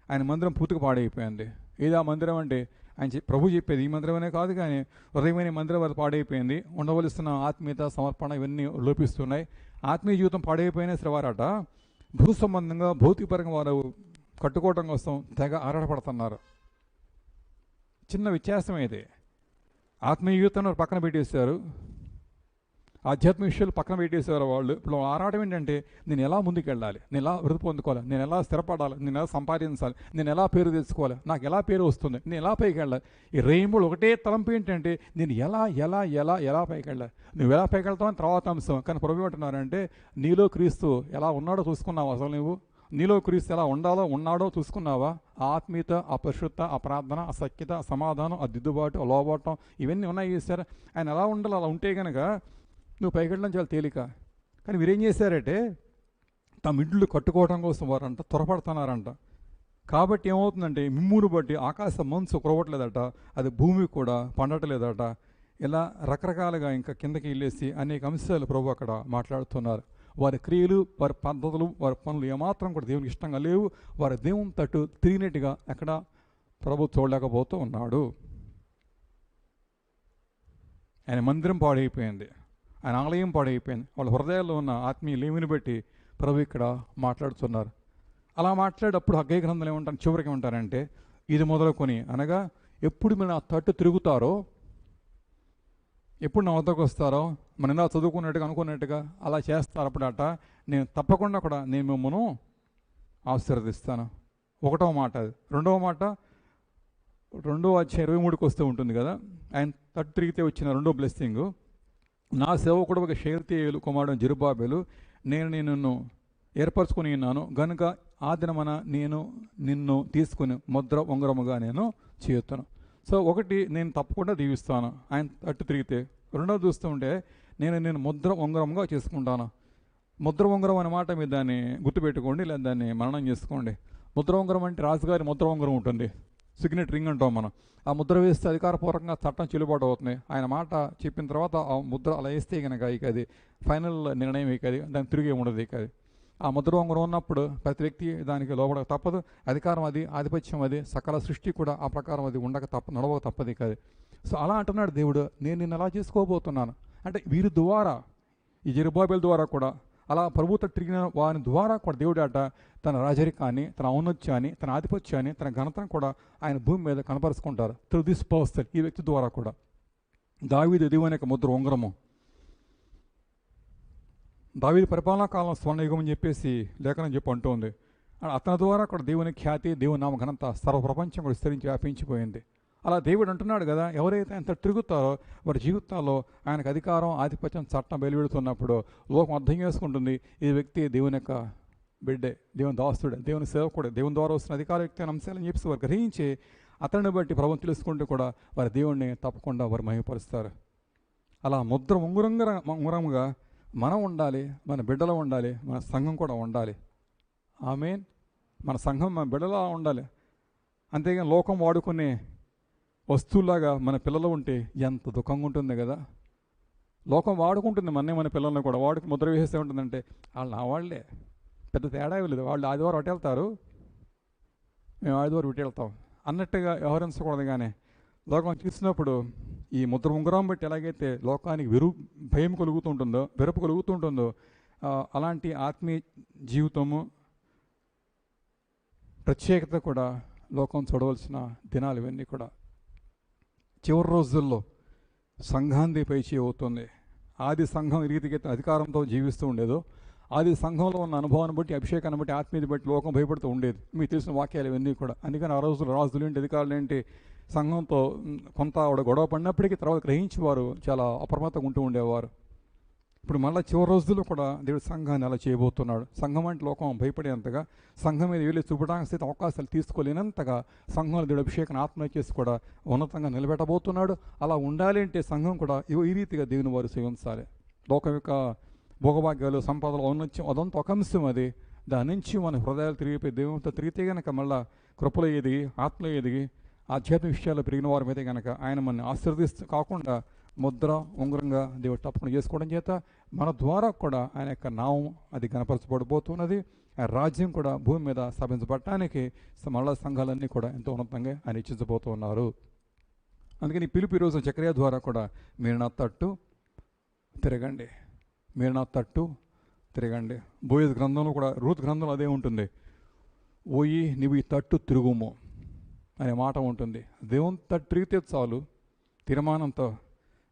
ఆయన మందిరం పూర్తిగా పాడైపోయింది. ఏది ఆ మందిరం అంటే, ఆయన ప్రభు చెప్పేది ఈ మందిరమనే కాదు, కానీ హృదయమైన మందిరం వారు పాడైపోయింది. ఉండవలసిన ఆత్మీయత, సమర్పణ ఇవన్నీ లోపిస్తున్నాయి. ఆత్మీయ జీవితం పాడైపోయినా సరే వారట భూ సంబంధంగా, భౌతికపరంగా వారు కట్టుకోవటం కోసం తెగ ఆరాటపడుతున్నారు. చిన్న వ్యత్యాసం ఇది. ఆత్మీయ జీవితాన్ని పక్కన పెట్టేశారు, ఆధ్యాత్మిక విషయాలు పక్కన పెట్టేసేవారు వాళ్ళు. ఇప్పుడు ఆరాటం ఏంటంటే, నేను ఎలా ముందుకు వెళ్ళాలి, నేను ఎలా వృద్ధి పొందుకోవాలి, నేను ఎలా స్థిరపడాలి, నేను ఎలా సంపాదించాలి, నేను ఎలా పేరు తెచ్చుకోవాలి, నాకు ఎలా పేరు వస్తుంది, నేను ఎలా పైకి వెళ్ళాలి. ఈ రెయిన్బోలో ఒకటే తలంపు ఏంటంటే, నేను ఎలా ఎలా ఎలా ఎలా పైకి వెళ్ళాలి. నువ్వు ఎలా పైకి వెళ్తావని తర్వాత అంశం. కానీ ప్రభు అంటున్నారంటే, నీలో క్రీస్తు ఎలా ఉన్నాడో చూసుకున్నావా అసలు నువ్వు? నీలో క్రీస్తు ఎలా ఉన్నాడో చూసుకున్నావా? ఆ ఆత్మీయత, ఆ పరిశుద్ధత, ఆ ప్రార్థన, ఆ సఖ్యత, ఆ సమాధానం, ఆ దిద్దుబాటు, ఆ లోబట్టం, ఇవన్నీ ఉన్నాయి చేశారు. ఆయన ఎలా ఉండాలి, అలా ఉంటే కనుక నువ్వు పైకి వెళ్ళడం చాలా తేలిక. కానీ మీరేం చేశారంటే, తమ ఇండ్లు కట్టుకోవడం కోసం వారంట త్వరపడుతున్నారంట. కాబట్టి ఏమవుతుందంటే, మిమ్మును బట్టి ఆకాశ మంచు కురవట్లేదట, అది భూమి కూడా పండట్లేదట. ఇలా రకరకాలుగా ఇంకా కిందకి వెళ్ళేసి అనేక అంశాలు ప్రభు అక్కడ మాట్లాడుతున్నారు. వారి క్రియలు, వారి పద్ధతులు, వారి పనులు ఏమాత్రం కూడా దేవునికి ఇష్టంగా లేవు. వారి దేవుని తట్టు తిరిగినట్టుగా ఎక్కడ ప్రభు చూడలేకపోతూ ఉన్నాడు. ఆయన మందిరం పాడైపోయింది. ఆయన ఆలయం పాడైపోయింది. వాళ్ళ హృదయాల్లో ఉన్న ఆత్మీయ లేమిని బట్టి ప్రభు ఇక్కడ మాట్లాడుతున్నారు. అలా మాట్లాడేటప్పుడు హగ్గై గ్రంథంలో ఏమంటారు, చివరికి ఏమంటారంటే, ఇది మొదలుకొని అనగా ఎప్పుడు మీరు నా తట్టు తిరుగుతారో, ఎప్పుడు నా వద్దకు వస్తారో, మన ఇలా చదువుకున్నట్టుగా అనుకున్నట్టుగా అలా చేస్తారు అప్పుడట, నేను తప్పకుండా కూడా నేను మిమ్మల్ని ఆశీర్వదిస్తాను. ఒకటవ మాట అది. రెండవ మాట 2వ అధ్యాయం 23కి వస్తూ ఉంటుంది కదా, ఆయన తట్టు తిరిగితే వచ్చిన రెండో బ్లెస్సింగ్, నా సేవకుడు ఒక షేల్తీయేలు కుమారుడు జెరుబ్బాబెలు, నేను నిన్ను ఏర్పరచుకుని ఉన్నాను గనుక ఆ దినమన నేను నిన్ను తీసుకుని ముద్ర ఉంగరముగా నేను చేస్తాను. సో ఒకటి, నేను తప్పకుండా దీవిస్తాను ఆయన తట్టు తిరిగితే. రెండోది చూస్తుంటే నేను ముద్ర ఉంగరముగా చేసుకుంటాను. ముద్ర ఉంగరం అనే మాట మీరు దాన్ని గుర్తుపెట్టుకోండి, లేదా దాన్ని మననం చేసుకోండి. ముద్ర ఉంగరం అంటే రాజుగారి ముద్ర ఉంగరం ఉంటుంది, సిగ్నెట్ రింగ్ అంటాం మనం. ఆ ముద్ర వేస్తే అధికారపూర్వకంగా చట్టం చెల్లుబాటు అవుతుంది. ఆయన మాట చెప్పిన తర్వాత ఆ ముద్ర అలా వేస్తే కనుక ఇక అది ఫైనల్ నిర్ణయం, ఇక అది దాన్ని తిరిగి ఉండదు. ఇక అది ఆ ముద్ర ఉంగరం ఉన్నప్పుడు ప్రతి వ్యక్తి దానికి లోబడక తప్పదు. అధికారం అది, ఆధిపత్యం అది, సకల సృష్టి కూడా ఆ ప్రకారం అది ఉండక నడవక తప్పదు ఇక అది. సో అలా అంటున్నాడు దేవుడు, నేను నిన్ను అలా చేసుకోబోతున్నాను. అంటే వీరి ద్వారా, ఈ జెరుబ్బాబెలు ద్వారా కూడా అలా ప్రభుత్వ తిరిగిన వారి ద్వారా కూడా దేవుడు అట తన రాజరికాన్ని, తన ఔన్నత్యాన్ని, తన ఆధిపత్యాన్ని, తన ఘనతను కూడా ఆయన భూమి మీద కనపరుచుకుంటారు త్రూ దిస్ పర్సన్, ఈ వ్యక్తి ద్వారా కూడా. దావీదు దేవుని యొక్క ముద్ర ఉంగరము. దావీదు పరిపాలనా కాలం స్వర్ణయుగం అని చెప్పేసి లేఖనం చెప్పి అంటుంది. అతని ద్వారా కూడా దేవుని ఖ్యాతి, దేవుని నామ ఘనత సర్వప్రపంచం కూడా విస్తరించి వ్యాపించిపోయింది. అలా దేవుడు అంటున్నాడు కదా, ఎవరైతే ఆయన తిరుగుతారో వారి జీవితాల్లో ఆయనకు అధికారం, ఆధిపత్యం, చట్టం బయలుపెడుతున్నప్పుడు లోకం అర్థం చేసుకుంటుంది, ఈ వ్యక్తి దేవుని యొక్క బిడ్డే, దేవుని దాస్తుడే, దేవుని సేవకుడే, దేవుని ద్వారా వస్తున్న అధికార వ్యక్తి అనే అంశాలని చెప్పి వారు గ్రహించి అతన్ని బట్టి ప్రభుత్వం తెలుసుకుంటూ కూడా వారి దేవుణ్ణి తప్పకుండా వారు మహిమపరుస్తారు. అలా ముద్ర ఉంగరంగా మనం ఉండాలి, మన బిడ్డలు ఉండాలి, మన సంఘం కూడా ఉండాలి. ఆమేన్. మన సంఘం మన బిడ్డలా ఉండాలి. అంతేగాని లోకం వాడుకునే వస్తువులాగా మన పిల్లలు ఉంటే ఎంత దుఃఖంగా ఉంటుంది కదా. లోకం వాడుకుంటుంది మన పిల్లల్ని కూడా ముద్ర వేస్తే ఉంటుందంటే వాళ్ళు నా వాళ్ళే, పెద్ద తేడా లేదు. వాళ్ళు ఆదివారం అటు వెళ్తారు, మేము ఆదివారం ఇటు వెళ్తాం అన్నట్టుగా వ్యవహరించకూడదు. కానీ లోకం చూసినప్పుడు ఈ ముద్ర ఉంగరం బట్టి ఎలాగైతే లోకానికి భయం కలుగుతుంటుందో, వెరపు కలుగుతుంటుందో, అలాంటి ఆత్మీయ జీవితము ప్రత్యేకత కూడా లోకం చూడవలసిన దినాలు ఇవన్నీ కూడా. చివరి రోజుల్లో సంఘాన్ని పైచి అవుతుంది. ఆది సంఘం ఈ రీతికి అధికారంతో జీవిస్తూ ఉండేదో, ఆది సంఘంలో ఉన్న అనుభవాన్ని బట్టి, అభిషేకాన్ని బట్టి, ఆత్మీయత బట్టి లోకం భయపడుతూ ఉండేది. మీకు తెలిసిన వాక్యాలు ఇవన్నీ కూడా. అందుకని ఆ రోజులు రాజులు ఏంటి, అధికారులు ఏంటి, సంఘంతో కొంత గొడవ పడినప్పటికీ తర్వాత గ్రహించి వారు చాలా అప్రమత్తంగా ఉంటూ ఉండేవారు. ఇప్పుడు మళ్ళీ చివరి రోజుల్లో కూడా దేవుడు సంఘాన్ని అలా చేయబోతున్నాడు. సంఘం అంటే లోకం భయపడేంతగా, సంఘం మీద వెళ్ళి చూపడానికి స్థితి అవకాశాలు తీసుకోలేనంతగా సంఘంలో దేవుడు అభిషేకం ఆత్మ చేసి కూడా ఉన్నతంగా నిలబెట్టబోతున్నాడు. అలా ఉండాలి అంటే సంఘం కూడా ఈ రీతిగా దేవుని వారు సేవించాలి. లోకం యొక్క భోగభాగ్యాలు, సంపదలు, ఔన్నత్యం అదంతా ఒక అంశం. అది దాని నుంచి మన హృదయాలు తిరిగిపోయి దేవునితో తిరిగితే కనుక మళ్ళీ కృపలో ఎదిగి, ఆత్మలో ఎదిగి, ఆధ్యాత్మిక విషయాల్లో పెరిగిన వారి మీద కనుక ఆయన మనల్ని ఆశీర్వదిస్తూ కాకుండా ముద్ర ఉంగరంగా దేవుడు తప్పకుండా చేసుకోవడం చేత మన ద్వారా కూడా ఆయన యొక్క నామం అది కనపరచబడబోతున్నది. ఆ రాజ్యం కూడా భూమి మీద స్థాపించబడటానికి మళ్ళా సంఘాలన్నీ కూడా ఎంతో ఉన్నతంగా ఆయన ఇచ్చించబోతున్నారు. అందుకని పిలుపు ఈరోజు చక్రియ ద్వారా కూడా మీరు నా తట్టు తిరగండి, మీరు నా తట్టు తిరగండి. బోయజ్ గ్రంథంలో కూడా, రూత్ గ్రంథంలో అదే ఉంటుంది, ఓయి నీవు ఈ తట్టు తిరుగుము అనే మాట ఉంటుంది. దేవుని తట్టు తిరిగితే చాలు, తీర్మానంతో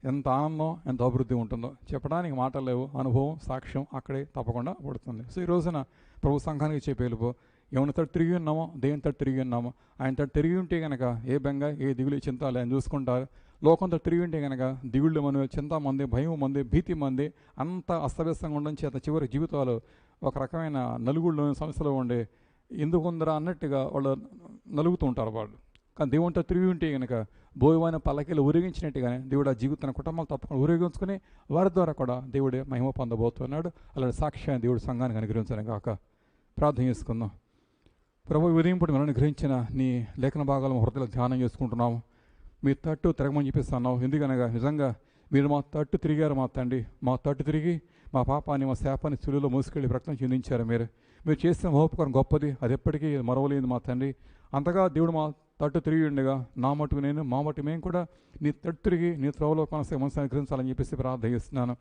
ఎంత ఆనందం, ఎంత అభివృద్ధి ఉంటుందో చెప్పడానికి మాటలు లేవు. అనుభవం, సాక్ష్యం అక్కడే తప్పకుండా పడుతుంది. సో ఈ రోజున ప్రభు సంఘానికి చెప్పేలుపు, ఎవరి తట్టు తిరిగి ఉన్నామో, దేవుని తట్టు తిరిగి ఉన్నామో, ఆయన తట్టు తిరిగి ఉంటే కనుక ఏ బెంగ, ఏ దిగులు, చింత ఆయన చూసుకుంటారు. లోకంతో తిరిగి ఉంటే కనుక దిగుళ్ళు మంది, చింత మంది, భయం మంది, భీతి మంది, అంత అస్తవ్యస్తంగా ఉండడం చేత చివరి జీవితాలు ఒక రకమైన నలుగుళ్ళు సమస్యలో ఉండే ఎందుకుందరా అన్నట్టుగా వాళ్ళు నలుగుతూ ఉంటారు వాళ్ళు. కానీ దేవునితో తిరిగి ఉంటే కనుక బోయమైన పల్లకీలు ఊరేగించినట్టుగానే దేవుడు ఆ జీవితాన్ని కుటుంబాలు తప్పకుండా ఊరేగించుకుని వారి ద్వారా కూడా దేవుడే మహిమ పొందబోతున్నాడు. అలాంటి సాక్ష్యాన్ని దేవుడు సంఘానికి అనుగ్రహించడం కాక ప్రార్థన చేసుకుందాం. ప్రభు ఉదయం పూట మనల్ని గ్రహించిన నీ లేఖన భాగాలను హృదయలో ధ్యానం చేసుకుంటున్నాము. మీ తట్టు తిరగమని చెప్పిస్తున్నావు. ఎందుకనగా నిజంగా మీరు మా తట్టు తిరిగారు మా తండ్రి. మా తట్టు తిరిగి మా పాపాన్ని, మా శాపాన్ని సులువులో మోసుకెళ్ళి రక్తం చెందించారు. మీరు చేసిన మహోపకారం గొప్పది, అది ఎప్పటికీ మరవలేదు మా తండ్రి. అంతగా దేవుడు మా తట్టు తిరిగి ఉండగా నా మటుకు నేను, మా మటు మేము కూడా నీ తట్టు తిరిగి నీ త్రోవలో కొనసాగే మనసు అనుగ్రహించాలని చెప్పేసి ప్రార్థన చేస్తున్నాను.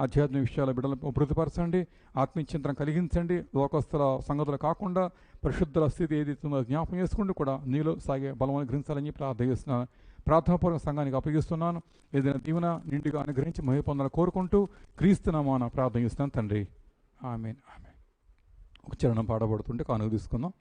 ఆధ్యాత్మిక విషయాల బిడ్డలు అభివృద్ధిపరచండి, ఆత్మీయచింతన కలిగించండి. లోకస్తుల సంగతులు కాకుండా పరిశుద్ధుల స్థితి ఏదైతుందో జ్ఞాపకం చేసుకుంటూ కూడా నీలో సాగే బలం అనుగ్రహించాలని ప్రార్థిస్తున్నాను. ప్రార్థనాపూర్వక సంఘానికి అప్పగిస్తున్నాను. ఏదైనా దీవెన నిండుగా అనుగ్రహించి మహిమ పొందాలని కోరుకుంటూ క్రీస్తునామాన ప్రార్థన చేస్తున్నాను తండ్రి. ఆమేన్. ఆమేన్. ఒక చరణం పాడబడుతుంటే కానుక తీసుకుందాం.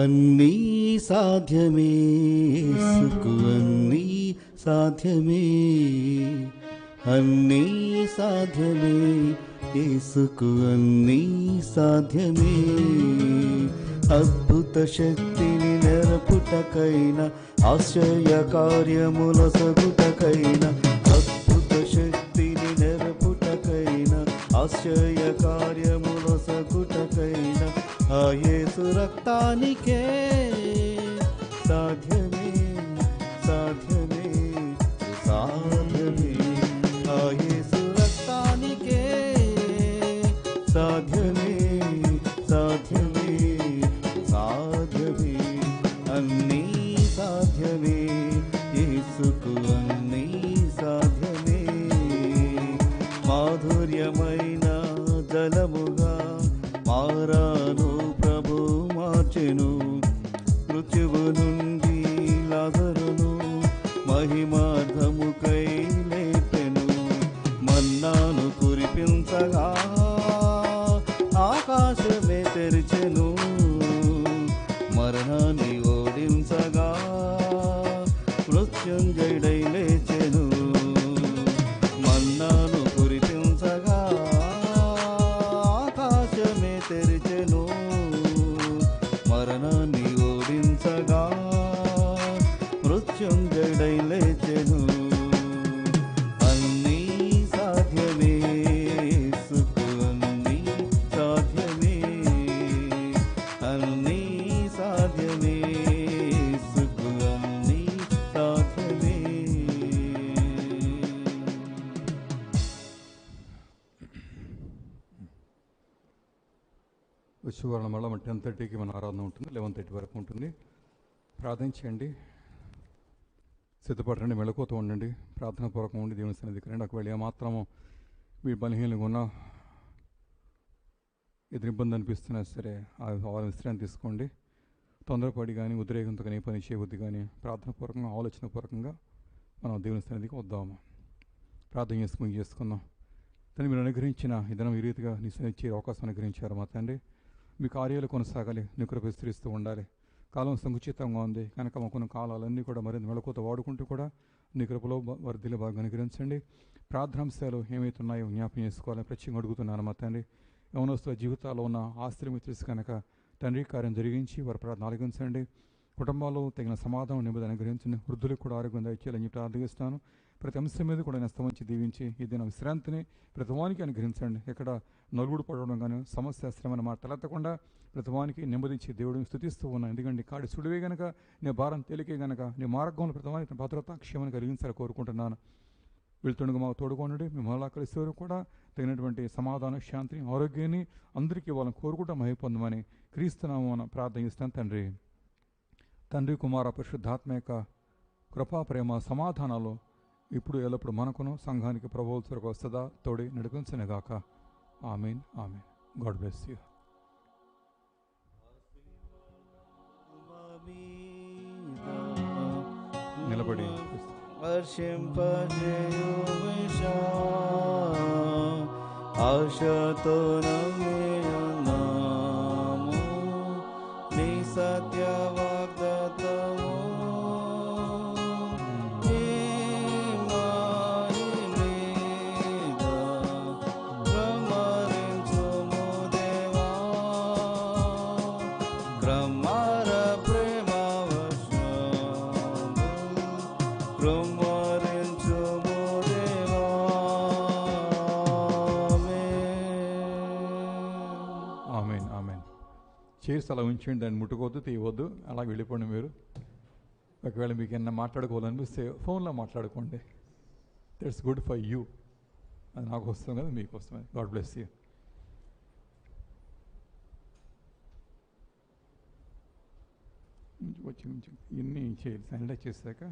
అన్నీ సాధ్యమే యేసుకు, అన్నీ సాధ్యమే, అన్నీ సాధ్యమే యేసుకు, అన్నీ సాధ్యమే. అద్భుత శక్తిని నెరపుటకైన, ఆశ్చర్య కార్యముల సగుటకైన, అద్భుత శక్తిని నెరపుటకైన, ఆశ్చర్య కార్యముల సగుటకైన ఆ యేసు రక్తానికే సాధ్యమే, సాధ్యమే, సాధ్యమే. ఆ యేసు రక్తానికే సాధ్యమే, సాధ్యమే, సాధ్యమే. అన్నీ సాధ్యమే యేసుకు, అన్నీ సాధ్యమే. మాధుర్యమైన జలముగా మారాను ప్రభు మార్చెను, మృత్యువు నుండి లాజరును మహిమార్థముకై లేపెను. మన్నాను కురిపించగా ఆకాశమే తెరిచెను, మరణాన్ని ఓడించగా మృత్యుంజయుడై లేచెను. మన్నాను కురిపించగా ఆకాశమే తెరిచెను, మరణాన్ని ఓడించగా మృత్యుంజయుడై లేచెను. అన్నీ సాధ్యమే యేసుకు, అన్నీ సాధ్యమే, అన్నీ సాధ్యమే యేసుకు, అన్నీ సాధ్యమే. శుక్రవారం మళ్ళీ 10:30కి మన ఆరాధన ఉంటుంది, 11:30 వరకు ఉంటుంది. ప్రార్థించండి, సిద్ధపడండి, మెళకువతో ఉండండి, ప్రార్థనాపూర్వకం ఉండి దేవుని సన్నిధికి రండి. ఒకవేళ ఏమాత్రము మీ బలహీనంగా ఉన్నా, ఎదురు ఇబ్బంది అనిపిస్తున్నా సరే ఆ విశ్రాంతి తీసుకోండి. తొందరపడి కానీ ఉద్రేకంతో కానీ పని చేయవద్దు, కానీ ప్రార్థనాపూర్వకంగా ఆలోచనపూర్వకంగా మనం దేవుని సన్నిధికి వద్దాము. ప్రార్థన చేసుకుని చేసుకుందాం. తను మీరు అనుగ్రహించిన ఈ దినం ఈ రీతిగా నీ సన్నిధి చేరే అవకాశం అనుగ్రహించారు మా తండ్రి. మీ కార్యాలు కొనసాగాలి, నీ కృప విస్తరిస్తూ ఉండాలి. కాలం సంకుచితంగా ఉంది కనుక మా కొన్ని కాలాలన్నీ కూడా మరింత మెళకువతో వాడుకుంటూ కూడా నీ కృపలో వర్ధిల్లి బాగా అనుగ్రహించండి. ప్రార్థనాంశాలు ఏమైతున్నాయో జ్ఞాపకం చేసుకోవాలని ప్రత్యేకంగా అడుగుతున్నాను మా తండ్రి. యవనస్తుల జీవితాల్లో ఉన్న ఆశ్రయం తెలుసు కనుక తండ్రి కార్యం జరిగించి వారి ప్రార్థన ఆలకించండి. కుటుంబాల్లో తగిన సమాధానం నెమ్మది అనుగ్రహించండి. వృద్ధులకు కూడా ఆరోగ్యం దయచేయాలని ప్రార్థిస్తాను. ప్రతి అంశం మీద కూడా నష్టమంచి దీవించి ఈ దిన విశ్రాంతిని ప్రతివానికి అనుగ్రహించండి. ఎక్కడ నలుగుడు పడడం కానీ సమస్య శ్రమను మాట తలెత్తకుండా ప్రతివానికి నెమ్మదించి దేవుడిని స్తుతిస్తూ ఉన్నాను. ఎందుకంటే కాడి సుడివే గనక నీ భారం తేలికే గనక నీ మార్గంలో ప్రతివానికి భద్రత క్షేమాన్ని కలిగించాలని కోరుకుంటున్నాను. వెళ్తుండగా మాకు తోడుకోండి. మీ మళ్ళా కలిసేవారు కూడా తగినటువంటి సమాధానం, శాంతిని, ఆరోగ్యాన్ని అందరికీ వాళ్ళని కోరుకుంటూ మహిమ పొందమని క్రీస్తునామమున ప్రార్థిస్తాను తండ్రి. తండ్రి, కుమార, పరిశుద్ధాత్మ యొక్క కృపా, ప్రేమ, సమాధానాలు ఇప్పుడు ఎల్లప్పుడు మనకును సంఘానికి ప్రభువులకు సదా తోడి నడిపించనుగాక. Amen. Amen. God bless you. నిలబడి వర్షింపజేయుమిషా ఆశతో నమ్మియున్నాము నీ సత్య వాగ్దానము నీ మాయి మీద క్రమరించుము దేవా క్రమర ప్రేమ వర్షము క్రమరించుము దేవా. ఆమేన్. ఆమేన్. చైర్స్ అలా ఉంచండి, దాన్ని ముట్టుకోవద్దు, తీయవద్దు, అలా వెళ్ళిపోండి మీరు. ఒకవేళ మీకు ఏమన్నా మాట్లాడుకోవాలనిపిస్తే ఫోన్లో మాట్లాడుకోండి. That's good for you. అది నాకు వస్తుంది కదా, మీకు వస్తుంది. God bless you. వచ్చి ఇన్ని చైర్స్ హ్యాండిల్ చేశాక